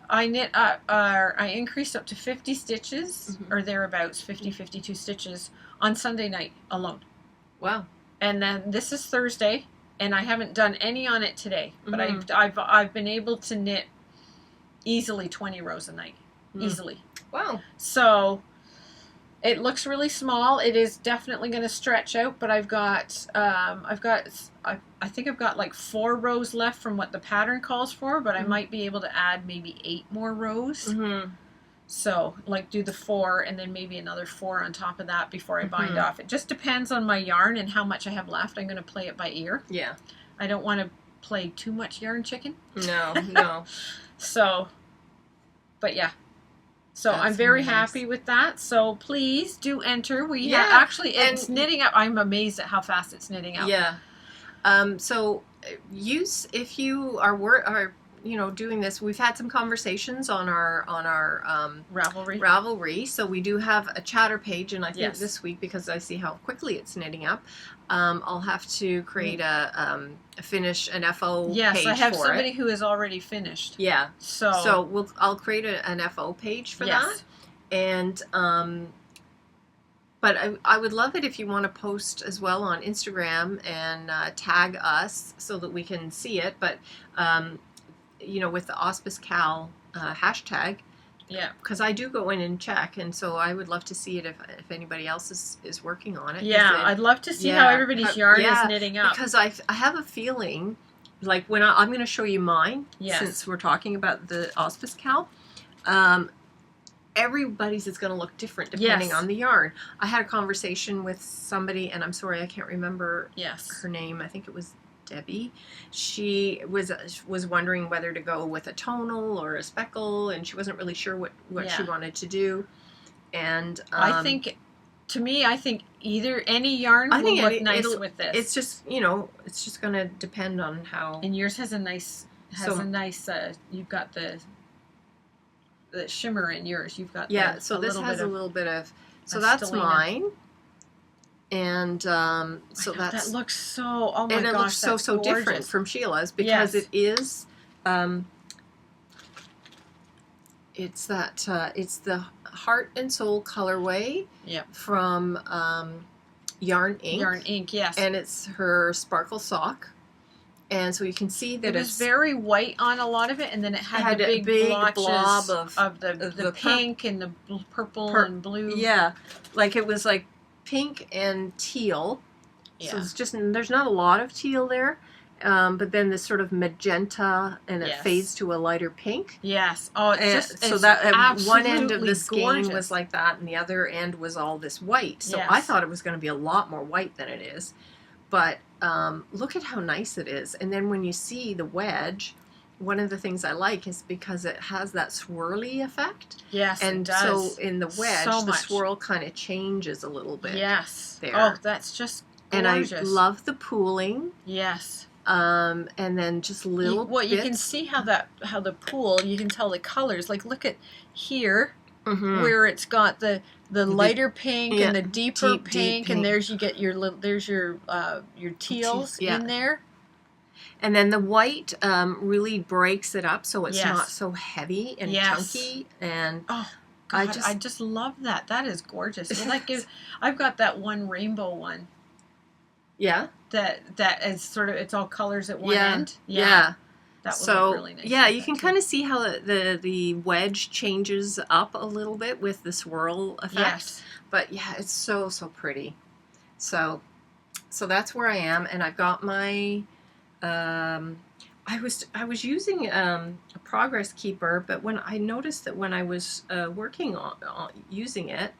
I knit up, I increased up to 50 stitches, or thereabouts, 52 stitches on Sunday night alone. Wow. And then this is Thursday, and I haven't done any on it today. But I've been able to knit easily 20 rows a night. Easily. Wow. So it looks really small. It is definitely going to stretch out, but I think I've got like 4 rows left from what the pattern calls for, but I might be able to add maybe 8 more rows. So like do the 4 and then maybe another 4 on top of that before I bind off. It just depends on my yarn and how much I have left. I'm going to play it by ear. Yeah. I don't want to play too much yarn chicken. No. So, but yeah. So That's I'm very nice. happy with that. So please do enter. We actually, it's knitting up. I'm amazed at how fast it's knitting up. Yeah. So if you are doing this, we've had some conversations on our Ravelry. So we do have a chatter page, and I think this week, because I see how quickly it's knitting up, I'll have to create an FO page. Yes, I have somebody who has already finished. Yeah. So I'll create an FO page for that, and but I would love it if you want to post as well on Instagram and tag us so that we can see it. But with the Auspice Cal hashtag. Yeah. Because I do go in and check, and so I would love to see it if anybody else is working on it. Yeah, I'd love to see how everybody's yarn is knitting up. Because I have a feeling, like when I'm going to show you mine, since we're talking about the Auspice Cal, everybody's is going to look different depending on the yarn. I had a conversation with somebody, and I'm sorry I can't remember her name. I think it was Debbie. She was wondering whether to go with a tonal or a speckle, and she wasn't really sure what she wanted to do. And I think either any yarn will look nice with this. It's just it's just going to depend on how. And yours has a nice you've got the shimmer in yours. You've got so this has a little bit of that's mine. And so that looks so it looks so different from Sheila's because it is it's the Heart and Soul colorway from Yarn Ink. Yes. And it's her sparkle sock. And so you can see that it's very white on a lot of it, and then it had a big blob of the pink and the purple and blue. Yeah. Like it was like pink and teal, so it's just there's not a lot of teal there, but then this sort of magenta, and it fades to a lighter pink. Yes. Oh, it's so that one end of the skein was like that, and the other end was all this white. So I thought it was going to be a lot more white than it is, but look at how nice it is. And then when you see the wedge, one of the things I like is because it has that swirly effect. Yes, and it does. So in the wedge, the swirl kind of changes a little bit. Yes. There. Oh, that's just gorgeous. And I love the pooling. Yes. And then just little bits. You can see how the pool, you can tell the colors. Like look at here, where it's got the lighter pink and the deeper pink, and there's you get your teals in there. And then the white really breaks it up, so it's not so heavy and chunky. And God, I just love that. That is gorgeous. Well, that gives. I've got that one rainbow one. Yeah. That is sort of it's all colors at one end. Yeah. That would look really nice. Yeah, you can kind of see how the wedge changes up a little bit with the swirl effect. Yes. But yeah, it's so pretty. So that's where I am, and I've got my. I I was using a progress keeper, but when I noticed that when I was working on using it,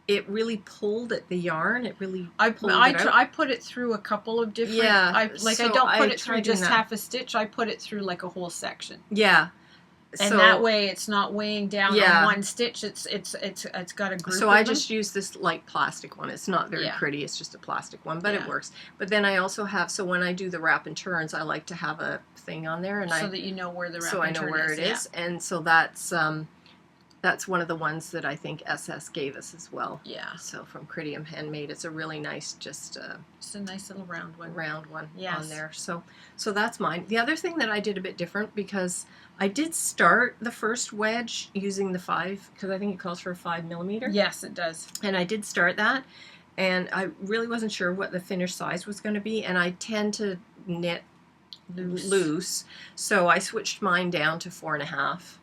it really pulled at the yarn. It really pulled it out. I put it through a couple of different. Yeah, I so don't put I it through tried just doing that. half a stitch. I put it through like a whole section. Yeah. And so, that way it's not weighing down Yeah. on one stitch. It's got a group. So of I them. just use this light plastic one. It's not very Yeah. pretty. It's just a plastic one, but Yeah. it works. But then I also have, so when I do the wrap and turns, I like to have a thing on there, and so that you know where the wrap so I and know turn where is. it is, and so that's one of the ones that I think SS gave us as well. Yeah. So from Critium Handmade, it's a really nice, just a nice little round one. Yes. On there. So that's mine. The other thing that I did a bit different, because I did start the first wedge using the 5, because I think it calls for a 5mm. Yes, it does. And I did start that, and I really wasn't sure what the finished size was going to be, and I tend to knit loose. So I switched mine down to 4.5,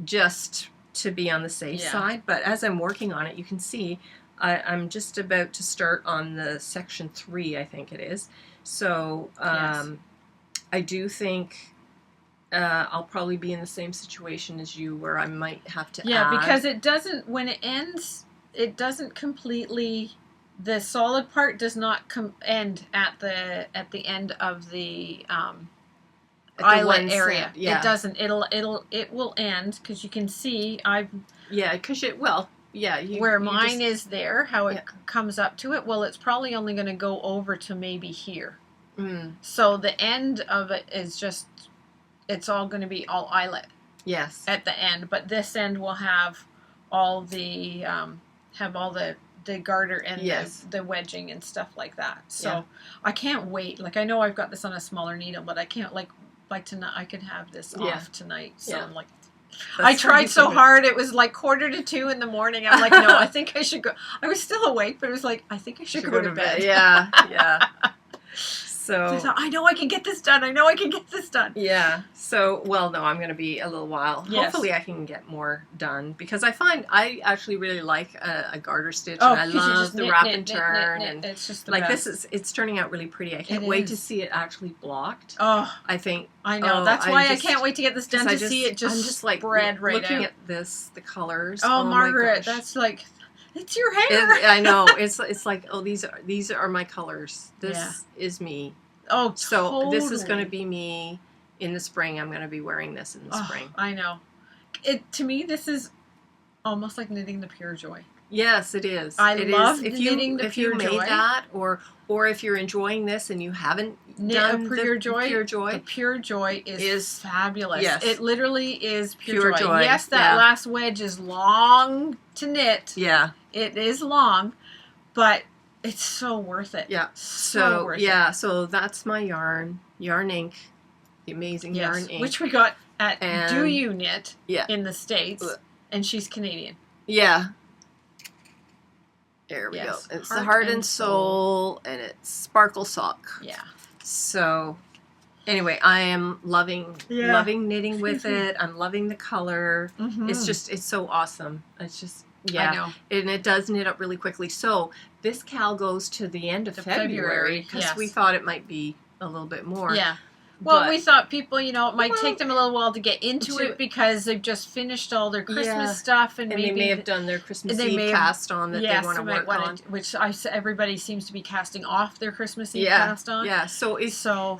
just to be on the safe side. But as I'm working on it, you can see I'm just about to start on the section 3, I think it is. So I do think I'll probably be in the same situation as you, where I might have to add. Because it doesn't, when it ends, it doesn't completely, the solid part does not end at the end of the eyelet area. Yeah. It doesn't. It will end, because you can see because where mine is there, how it comes up to it. Well, it's probably only going to go over to maybe here. So the end of it is just, it's all going to be all eyelet. Yes. At the end, but this end will have all the the garter and the wedging and stuff like that. So I can't wait. Like, I know I've got this on a smaller needle, but I can't like tonight. I could have this off tonight. So I'm like, I tried so hard. It was like 1:45 in the morning. I'm like, no, I think I should go. I was still awake, but it was like, I think I should go to bed. Yeah. So I know I can get this done. I know I can get this done. Yeah. So, well, no, I'm going to be a little while. Yes. Hopefully I can get more done, because I find I actually really like a garter stitch, Oh, and I love the wrap and turn, and it's just the like best. it's turning out really pretty. I can't wait to see it actually blocked. Oh, I think. I know. That's why I can't wait to get this done, to see it just, I'm just like spread right looking out. at this, the colors. Oh, Margaret, my gosh. that's like, it's your hair. I know. It's like, oh, these are my colors. This is me. Oh, so totally. this is going to be me in the spring. I'm going to be wearing this in the spring. I know. To me, this is almost like knitting the Pure Joy. Yes, it is. I love knitting the Pure Joy. If you made that, or if you're enjoying this and you haven't done Pure Joy, the Pure Joy is fabulous. Yes. It literally is Pure Joy. Yes, that last wedge is long to knit. Yeah. It is long, but it's so worth it. Yeah. So worth it. So that's my yarn ink, the amazing yarn ink, which we got at Do You Knit in the States, and she's Canadian. Yeah. There we go. It's the Heart and Soul, and it's Sparkle Sock. Yeah. So, anyway, I am loving knitting with it. I'm loving the color. Mm-hmm. It's so awesome. It's just. Yeah, I know. And it does knit up really quickly. So this cal goes to the end of February, because we thought it might be a little bit more. Yeah. Well, we thought people, it might take them a little while to get into it, because they've just finished all their Christmas stuff, and maybe they may have done their Christmas Eve cast on that they want to work on. Which everybody seems to be casting off their Christmas Eve cast on. Yeah. So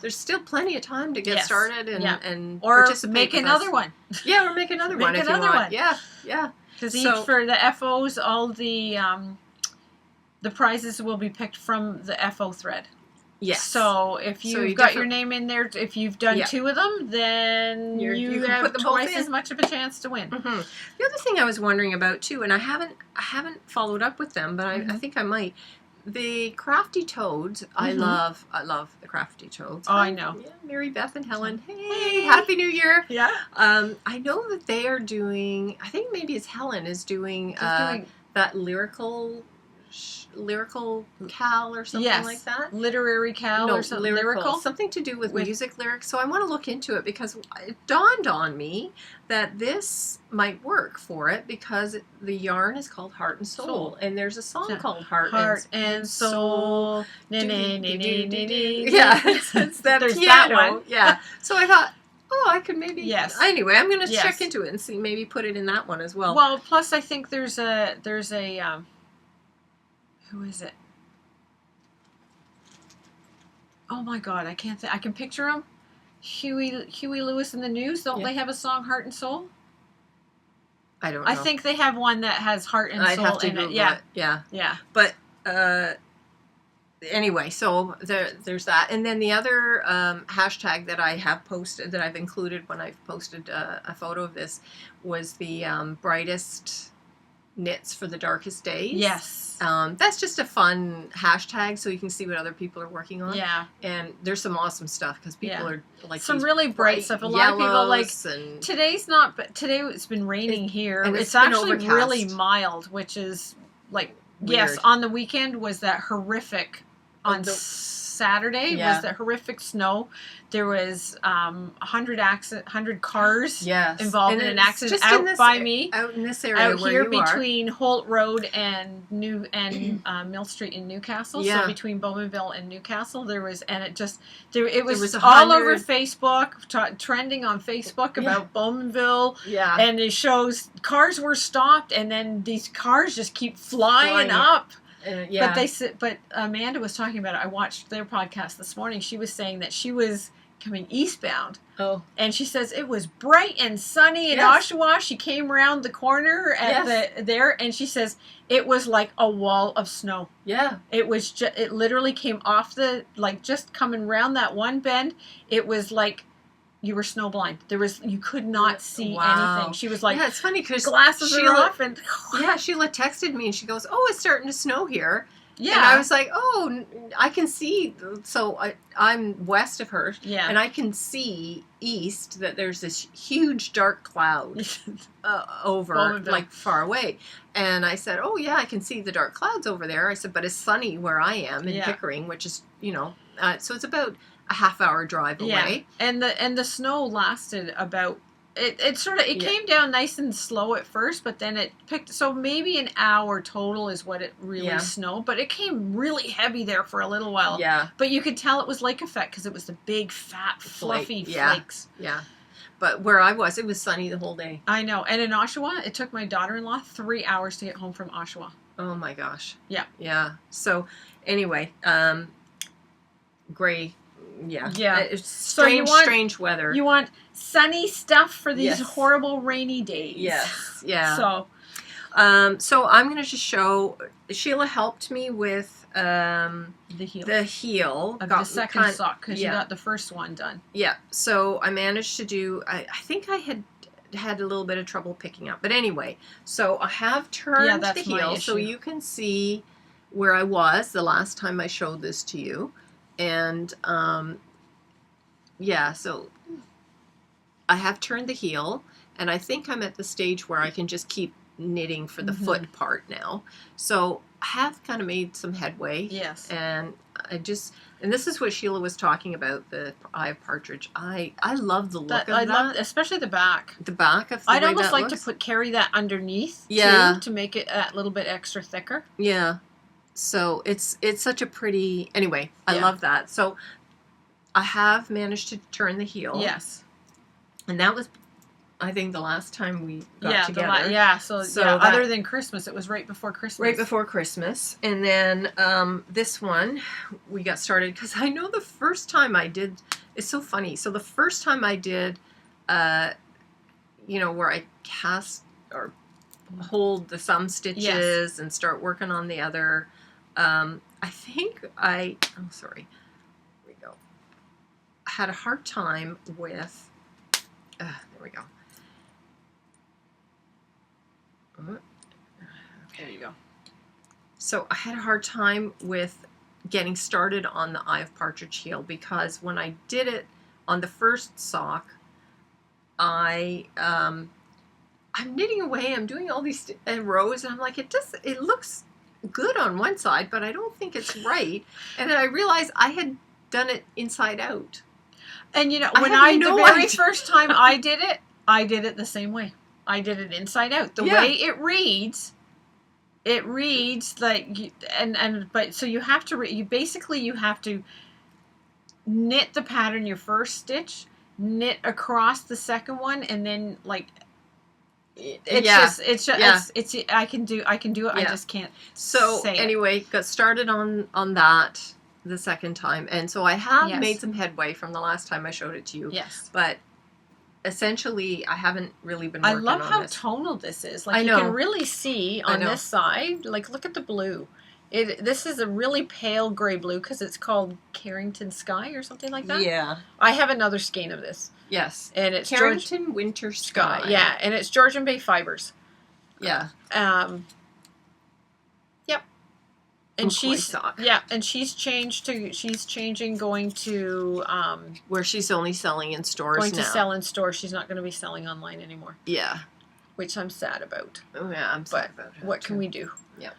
there's still plenty of time to get started and or participate make another one. Yeah, or make another one if you want. Yeah. Because for the FOs, all the prizes will be picked from the FO thread. Yes. So if you've got your name in there, if you've done 2 of them, then you have put twice as much of a chance to win. Mm-hmm. The other thing I was wondering about too, and I haven't followed up with them, but I think I might. The Crafty Toads, I love the Crafty Toads. Oh, I know. Yeah, Mary Beth and Helen. Hey, Happy New Year. Yeah. I know that they are doing, I think maybe it's Helen is doing that lyrical lyrical Cal or something Yes. like that. Literary Cal No, or something. Lyrical? something to do with music lyrics. So I want to look into it because it dawned on me that this might work for it because the yarn is called Heart and Soul, and there's a song called Heart and Soul. Yeah, Yeah, it's that There's piano. that one. Yeah. So I thought, oh, I could maybe. Yes. Anyway, I'm going to Yes. check into it and see, maybe put it in that one as well. Well, plus I think there's a who is it? Oh my God, I can't think. I can picture him. Huey Lewis and the News. Don't they have a song Heart and Soul? I don't know. I think they have one that has Heart and Soul in it. Yeah. Yeah. But anyway, so there's that. And then the other hashtag that I have posted, that I've included when I've posted a photo of this, was the brightest knits for the darkest days. Yes. That's just a fun hashtag, so you can see what other people are working on. Yeah. And there's some awesome stuff because people are like some really bright stuff. A lot of people like today's not, but today it's been raining here. And it's actually overcast. Really mild, which is like weird. Yes. On the weekend was that horrific. On Saturday was that horrific snow. There was 100 cars involved in an accident out by me. Out in this area out where here you between Holt Road and Mill Street in Newcastle. Yeah. So between Bowmanville and Newcastle, there was, and it was all over Facebook, trending on Facebook about Bowmanville. Yeah. And it shows cars were stopped, and then these cars just keep flying up. But Amanda was talking about it. I watched their podcast this morning. She was saying that she was coming eastbound. Oh. And she says it was bright and sunny in Oshawa. She came around the corner at there, and she says it was like a wall of snow. Yeah. It was it literally came off just coming around that one bend. It was like you were snowblind. You could not see anything. She was like, yeah, it's funny because glasses are off, and Sheila texted me and she goes, "Oh, it's starting to snow here." Yeah, and I was like, "Oh, I can see." So I'm west of her, and I can see east that there's this huge dark cloud over, like far away. And I said, "Oh yeah, I can see the dark clouds over there." I said, "But it's sunny where I am in Pickering, which is so it's about a half-hour drive away." And the snow lasted about it came down nice and slow at first, but then it picked, so maybe an hour total is what it really snowed, but it came really heavy there for a little while. Yeah. But you could tell it was lake effect because it was the big fat fluffy flakes. Yeah. But where I was, it was sunny the whole day. I know. And in Oshawa, it took my daughter-in-law 3 hours to get home from Oshawa. Oh my gosh. Yeah. Yeah. So anyway, gray. Yeah. It's strange weather. You want sunny stuff for these horrible rainy days. Yes. Yeah. So I'm going to just show. Sheila helped me with the heel of the second sock because you got the first one done. Yeah. So I managed to do. I think I had a little bit of trouble picking up, but anyway. So I have turned the heel so you can see where I was the last time I showed this to you. And, so I have turned the heel, and I think I'm at the stage where I can just keep knitting for the foot part now. So I have kind of made some headway. Yes. And and this is what Sheila was talking about, the Eye of Partridge. I love the look of that. I love, especially the back. The back of the I'd way almost that like looks. to carry that underneath, too, to make it a little bit extra thicker. Yeah. So it's such a pretty, anyway, I love that. So I have managed to turn the heel. Yes. And that was, I think, the last time we got together. Other than Christmas, it was right before Christmas. Right before Christmas. And then this one, we got started, because I know the first time I did, it's so funny. So the first time I did, where I cast or hold the thumb stitches and start working on the other, I think here we go. I had a hard time with, there we go. There you go. So I had a hard time with getting started on the Eye of Partridge heel because when I did it on the first sock, I'm knitting away, I'm doing all these rows, and I'm like, it looks good on one side, but I don't think it's right. And then I realized I had done it inside out. And when no the very idea. first time I did it the same way. I did it inside out. The way it reads like, but so you have to, you have to knit the pattern your first stitch, knit across the second one, and then like, it's I can do it. I just can't. So anyway, got started on that the second time, and so I have made some headway from the last time I showed it to you. Yes, but essentially, I haven't really been working on this. I love how tonal this is. Like, you can really see on this side. Like, look at the blue. This is a really pale gray blue because it's called Carrington Sky or something like that. Yeah. I have another skein of this. Yes. And it's Carrington Winter Sky. Yeah, and it's Georgian Bay fibers. Yeah. Yep. And she's sock. Yeah, and she's changing going to where she's only selling in stores now. Going to sell in stores. She's not going to be selling online anymore. Yeah. Which I'm sad about. Oh yeah, I'm sad about it. What can we do? Yeah.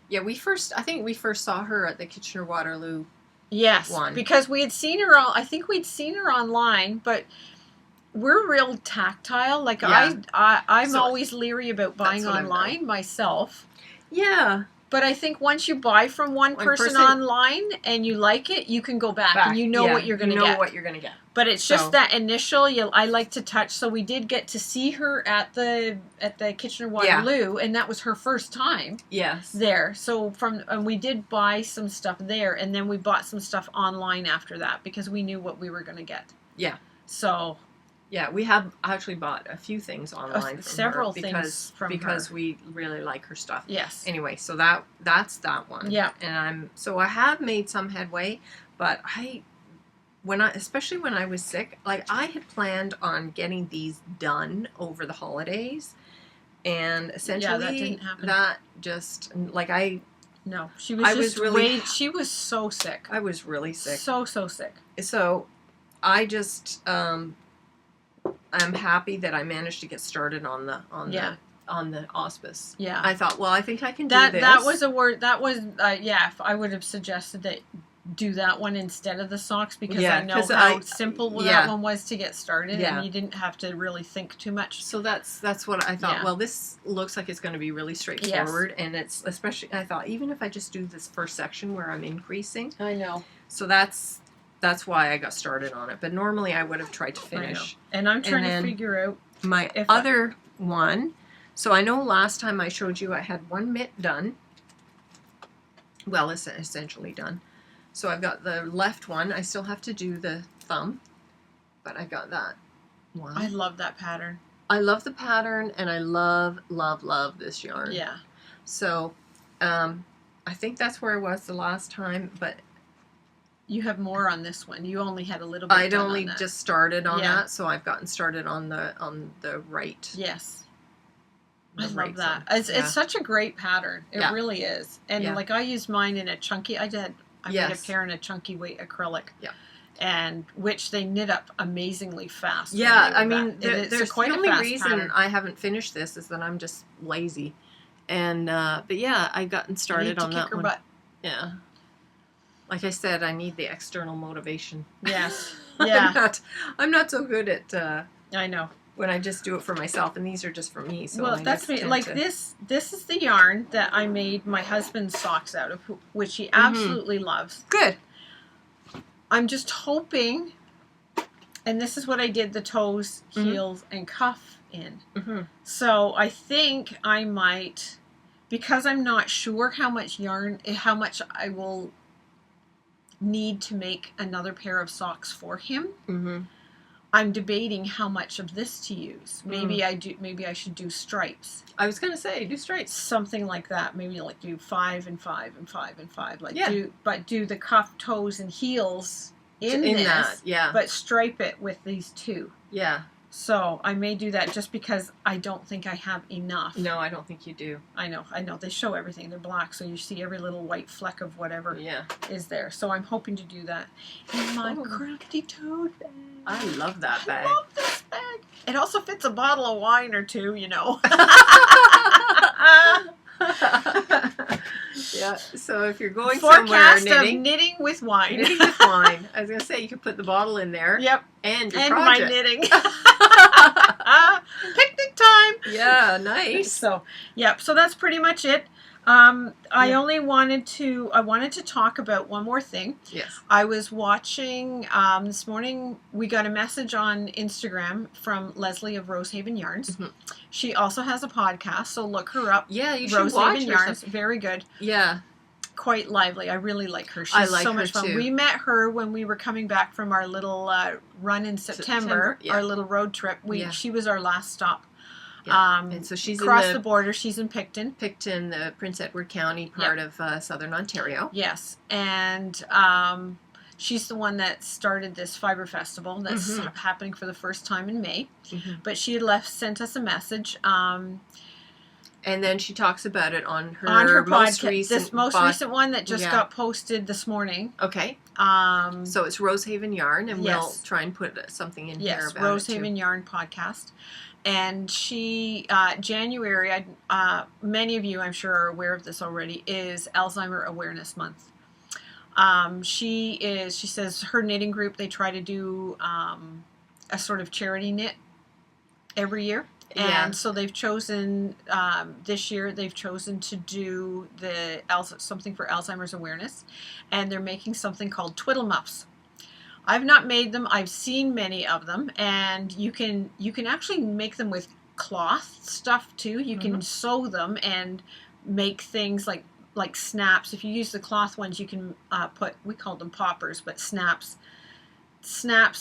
Yeah, I think we first saw her at the Kitchener-Waterloo. Yes, one. Because we had seen her I think we'd seen her online, but we're real tactile. Like, I'm always leery about buying online myself. Yeah. But I think once you buy from one person online and you like it, you can go back and you know what you're going to get. You know what you're going to get. But it's just that initial, I like to touch. So we did get to see her at the Kitchener-Waterloo, and that was her first time. Yes. There. So we did buy some stuff there, and then we bought some stuff online after that because we knew what we were going to get. Yeah. So. Yeah, we have actually bought a few things online from several her things from because her. we really like her stuff. Yes. Anyway, so that's that one. Yeah. And I have made some headway, but especially when I was sick, like I had planned on getting these done over the holidays, and essentially that didn't happen. That just like No, she was she was so sick. I was really sick. So sick. So I just I'm happy that I managed to get started on the auspice. Yeah. I thought, well, I think I can do this. That was a word. That was I would have suggested that do that one instead of the socks because I know how simple that one was to get started, and you didn't have to really think too much. So that's what I thought. Yeah. Well, this looks like it's going to be really straightforward, and it's especially I thought even if I just do this first section where I'm increasing. I know. So that's why I got started on it. But normally I would have tried to finish. And I'm trying to figure out my other one. So I know last time I showed you I had one mitt done. Well, it's essentially done. So I've got the left one. I still have to do the thumb, but I got that one. I love that pattern. I love the pattern, and I love this yarn. Yeah. So I think that's where I was the last time, but you have more on this one. You only had a little bit. I'd only just started on that, so I've gotten started on the right. Yes. I love that. It's such a great pattern. It really is. And like I used mine in a chunky. I made a pair in a chunky weight acrylic. Yeah. And which they knit up amazingly fast. Yeah, I mean, there's quite the only reason pattern. I haven't finished this is that I'm just lazy. And but yeah, I gotten started on that one. Butt. Yeah. Like I said, I need the external motivation. Yes. Yeah. I'm not so good at. I know. When I just do it for myself, and these are just for me. So that's me. Like this is the yarn that I made my husband's socks out of, which he absolutely loves. Good. I'm just hoping, and this is what I did the toes, heels, and cuff in. So I think I might, because I'm not sure how much I will need to make another pair of socks for him. I'm debating how much of this to use. Maybe I should do stripes. I was gonna say do stripes, something like that. Maybe like do 5 and 5 and 5 and 5. Like do the cuff, toes, and heels in this. That, yeah. But stripe it with these two. Yeah. So I may do that just because I don't think I have enough. No, I don't think you do. I know. They show everything. They're black, so you see every little white fleck of whatever is there. So I'm hoping to do that. And my crafty toad bag. I love that bag. I love this bag. It also fits a bottle of wine or two, you know. Yeah. So if you're going somewhere Forecast knitting, of knitting with wine. knitting with wine. I was gonna say you could put the bottle in there. Yep. And your And project. my knitting. Picnic time. Yeah. Nice. So, yep. So that's pretty much it. I wanted to talk about one more thing. Yes. I was watching this morning. We got a message on Instagram from Leslie of Rosehaven Yarns. Mm-hmm. She also has a podcast, so look her up. Yeah, you should watch her Yarns, stuff. Very good. Yeah. Quite lively. I really like her. She's I like so her much fun. too. We met her when we were coming back from our little run in September. Yeah. Our little road trip. She was our last stop. Yeah. And so she's across in the border. She's in Picton. Picton, the Prince Edward County part of southern Ontario. Yes, and she's the one that started this fiber festival that's happening for the first time in May. Mm-hmm. But she had sent us a message. And then she talks about it on her most recent recent one that just got posted this morning. Okay. So it's Rosehaven Yarn, and we'll try and put something in here about Rosehaven Yarn podcast. And she, January, many of you I'm sure are aware of this already, is Alzheimer Awareness Month. She says her knitting group, they try to do a sort of charity knit every year. And so they've chosen, this year, they've chosen to do something for Alzheimer's awareness. And they're making something called Twiddle muffs. I've not made them. I've seen many of them. And you can actually make them with cloth stuff too. You can sew them and make things like snaps. If you use the cloth ones, you can we call them poppers, but snaps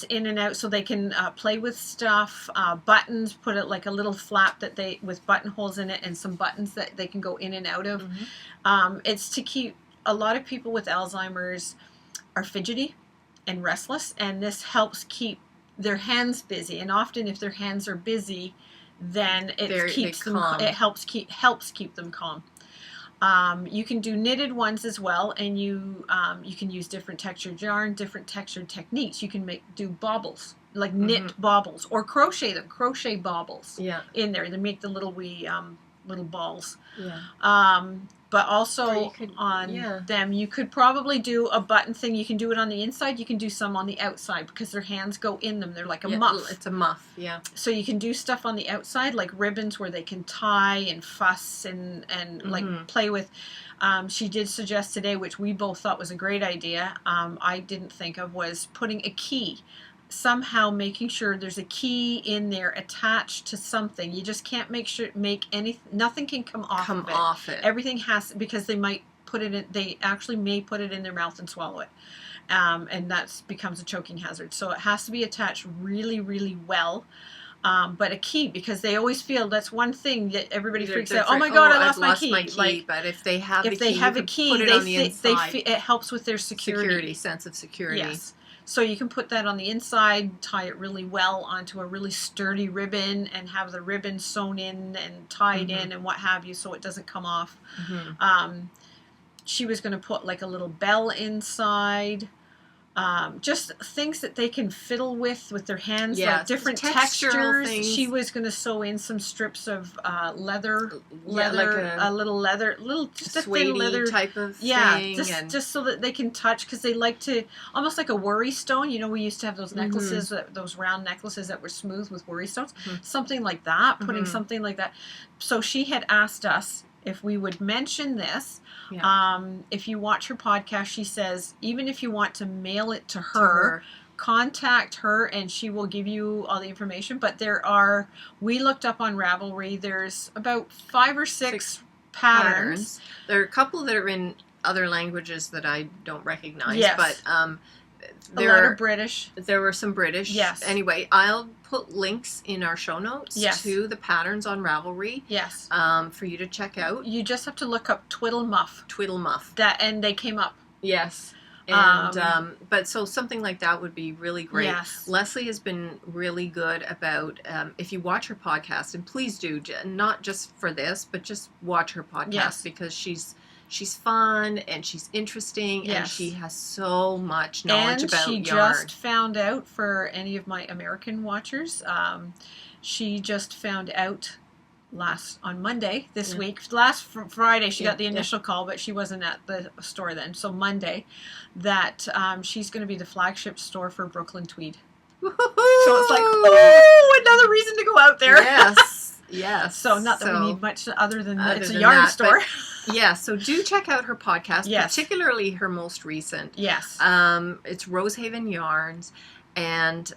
in and out so they can play with stuff. Buttons, put it like a little flap with buttonholes in it and some buttons that they can go in and out of. It's to keep, a lot of people with Alzheimer's are fidgety and restless, and this helps keep their hands busy. And often if their hands are busy, then it helps keep them calm. You can do knitted ones as well, and you can use different textured yarn, different textured techniques. You can do baubles, like knit baubles, or crochet baubles in there. They make the little little balls. But also them, you could probably do a button thing. You can do it on the inside. You can do some on the outside because their hands go in them. They're like a muff. It's a muff, yeah. So you can do stuff on the outside, like ribbons where they can tie and fuss and like play with. She did suggest today, which we both thought was a great idea. I didn't think of, was putting a key. Somehow making sure there's a key in there attached to something. You just can't nothing can come off it. Everything has, because they might put it in, they actually may put it in their mouth and swallow it. And that becomes a choking hazard. So it has to be attached really, really well. But a key, because they always feel that's one thing that everybody freaks out. Oh my God, I lost my key. But if they have a key, put it on the inside. it helps with their security. Sense of security. Yes. So you can put that on the inside, tie it really well onto a really sturdy ribbon, and have the ribbon sewn in and tied in and what have you, so it doesn't come off. She was going to put like a little bell inside. Just things that they can fiddle with their hands, like different textures. She was going to sew in some strips of leather, like a little just a thin leather type of thing. Just so that they can touch, because they like to, almost like a worry stone. You know, we used to have those necklaces, those round necklaces that were smooth with worry stones. Something like that, putting something like that. So she had asked us if we would mention this. If you watch her podcast, she says, even if you want to mail it to her, contact her and she will give you all the information. But we looked up on Ravelry, there's about 5 or 6 patterns. There are a couple that are in other languages that I don't recognize, but a lot of British. There were some British. Yes. Anyway, I'll put links in our show notes to the patterns on Ravelry. Yes. For you to check out. You just have to look up Twiddle muff. Twiddle muff. And they came up. Yes. And but so something like that would be really great. Yes. Leslie has been really good about, if you watch her podcast, and please do, not just for this, but just watch her podcast, because she's fun and she's interesting, and she has so much knowledge about yarn. And she just found out, for any of my American watchers, she just found out on Monday this Yeah. week. Last Friday she Yeah, got the initial call, but she wasn't at the store then. So Monday, that she's going to be the flagship store for Brooklyn Tweed. Woo-hoo! So it's like, oh, another reason to go out there. Yes, yes. So not that we need much other than other it's a than yarn that, store. Yeah, so do check out her podcast, Yes. particularly her most recent. Yes. It's Rosehaven Yarns, and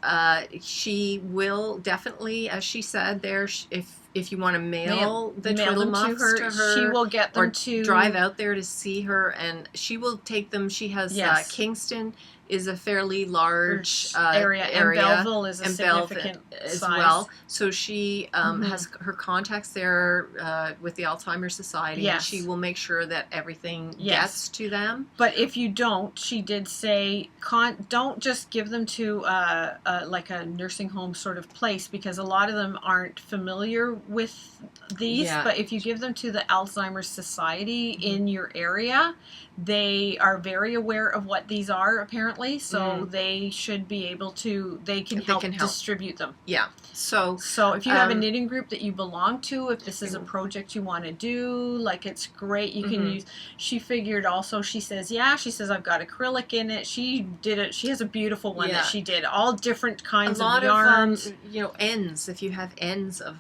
she will definitely, as she said there, if you want to mail the mail Twiddle them muffs to her, she will get them or to drive out there to see her, and she will take them. She has Yes. Kingston is a fairly large area, and Belleville is a significant as size. well. So she Mhm. has her contacts there with the Alzheimer's Society. Yes. And she will make sure that everything Yes. gets to them. But if you don't, she did say, don't just give them to like a nursing home sort of place, because a lot of them aren't familiar with these. Yeah. But if you give them to the Alzheimer's Society Mhm. in your area, they are very aware of what these are, apparently. So they should be able to, they can help distribute them. Yeah. So if you have a knitting group that you belong to, if this is a project you want to do, like, it's great. You can use, she figured also, she says, I've got acrylic in it. She did it. She has a beautiful one that she did. All different kinds of yarns. of ends, if you have ends of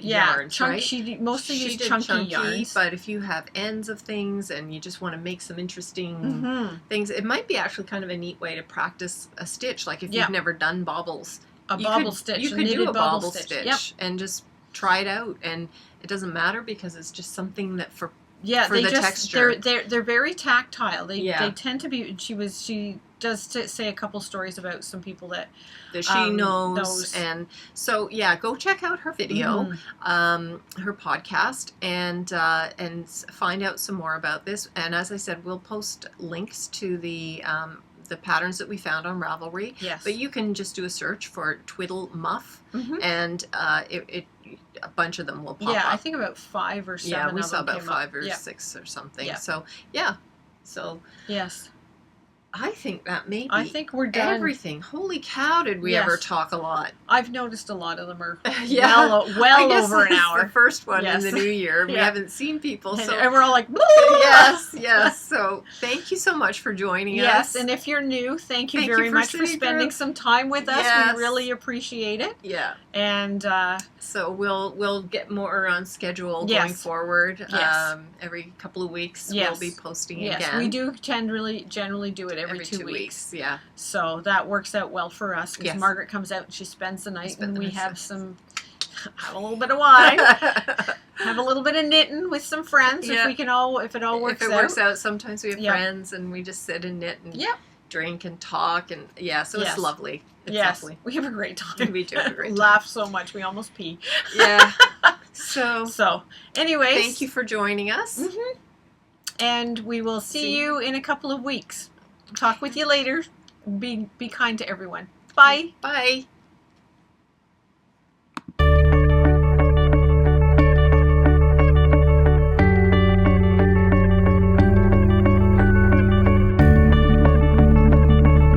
yarns, right? She mostly she used did chunky yarns. But if you have ends of things and you just want to make some interesting things, it might be actually kind of a neat way to practice a stitch. Like if you've never done bobbles. You could do a bobble stitch and just try it out, and it doesn't matter because it's just something that for the texture. They're very tactile. They tend to be. She does say a couple stories about some people that she knows, and so go check out her video, her podcast, and find out some more about this. And as I said, we'll post links to the patterns that we found on Ravelry. Yes. But you can just do a search for Twiddle muff, and a bunch of them will pop up. Yeah, I think about 5 or 7. Yeah, we saw about 5 or 6 or something. Yeah. So yes. I think that may be I think we're done. Everything. Holy cow, did we ever talk a lot? I've noticed a lot of them are well over an hour. The first one in the new year. We haven't seen people. And we're all like, yes. So thank you so much for joining us. Yes, and if you're new, thank you very much for spending some time with us. Yes. We really appreciate it. Yeah. And so we'll get more on schedule going forward. Yes. Every couple of weeks we'll be posting again. We do generally do it every 2 weeks. Yeah. So that works out well for us, because Yes. Margaret comes out and she spends the night, and we have a little bit of wine, have a little bit of knitting with some friends if it all works out. If it works out, sometimes we have friends and we just sit and knit and drink and talk, and so it's lovely. It's lovely. We have a great time. We do have a great time. Laugh so much we almost pee. Yeah. So anyways, thank you for joining us. And we will see you in a couple of weeks. Talk with you later. Be kind to everyone. Bye. Bye.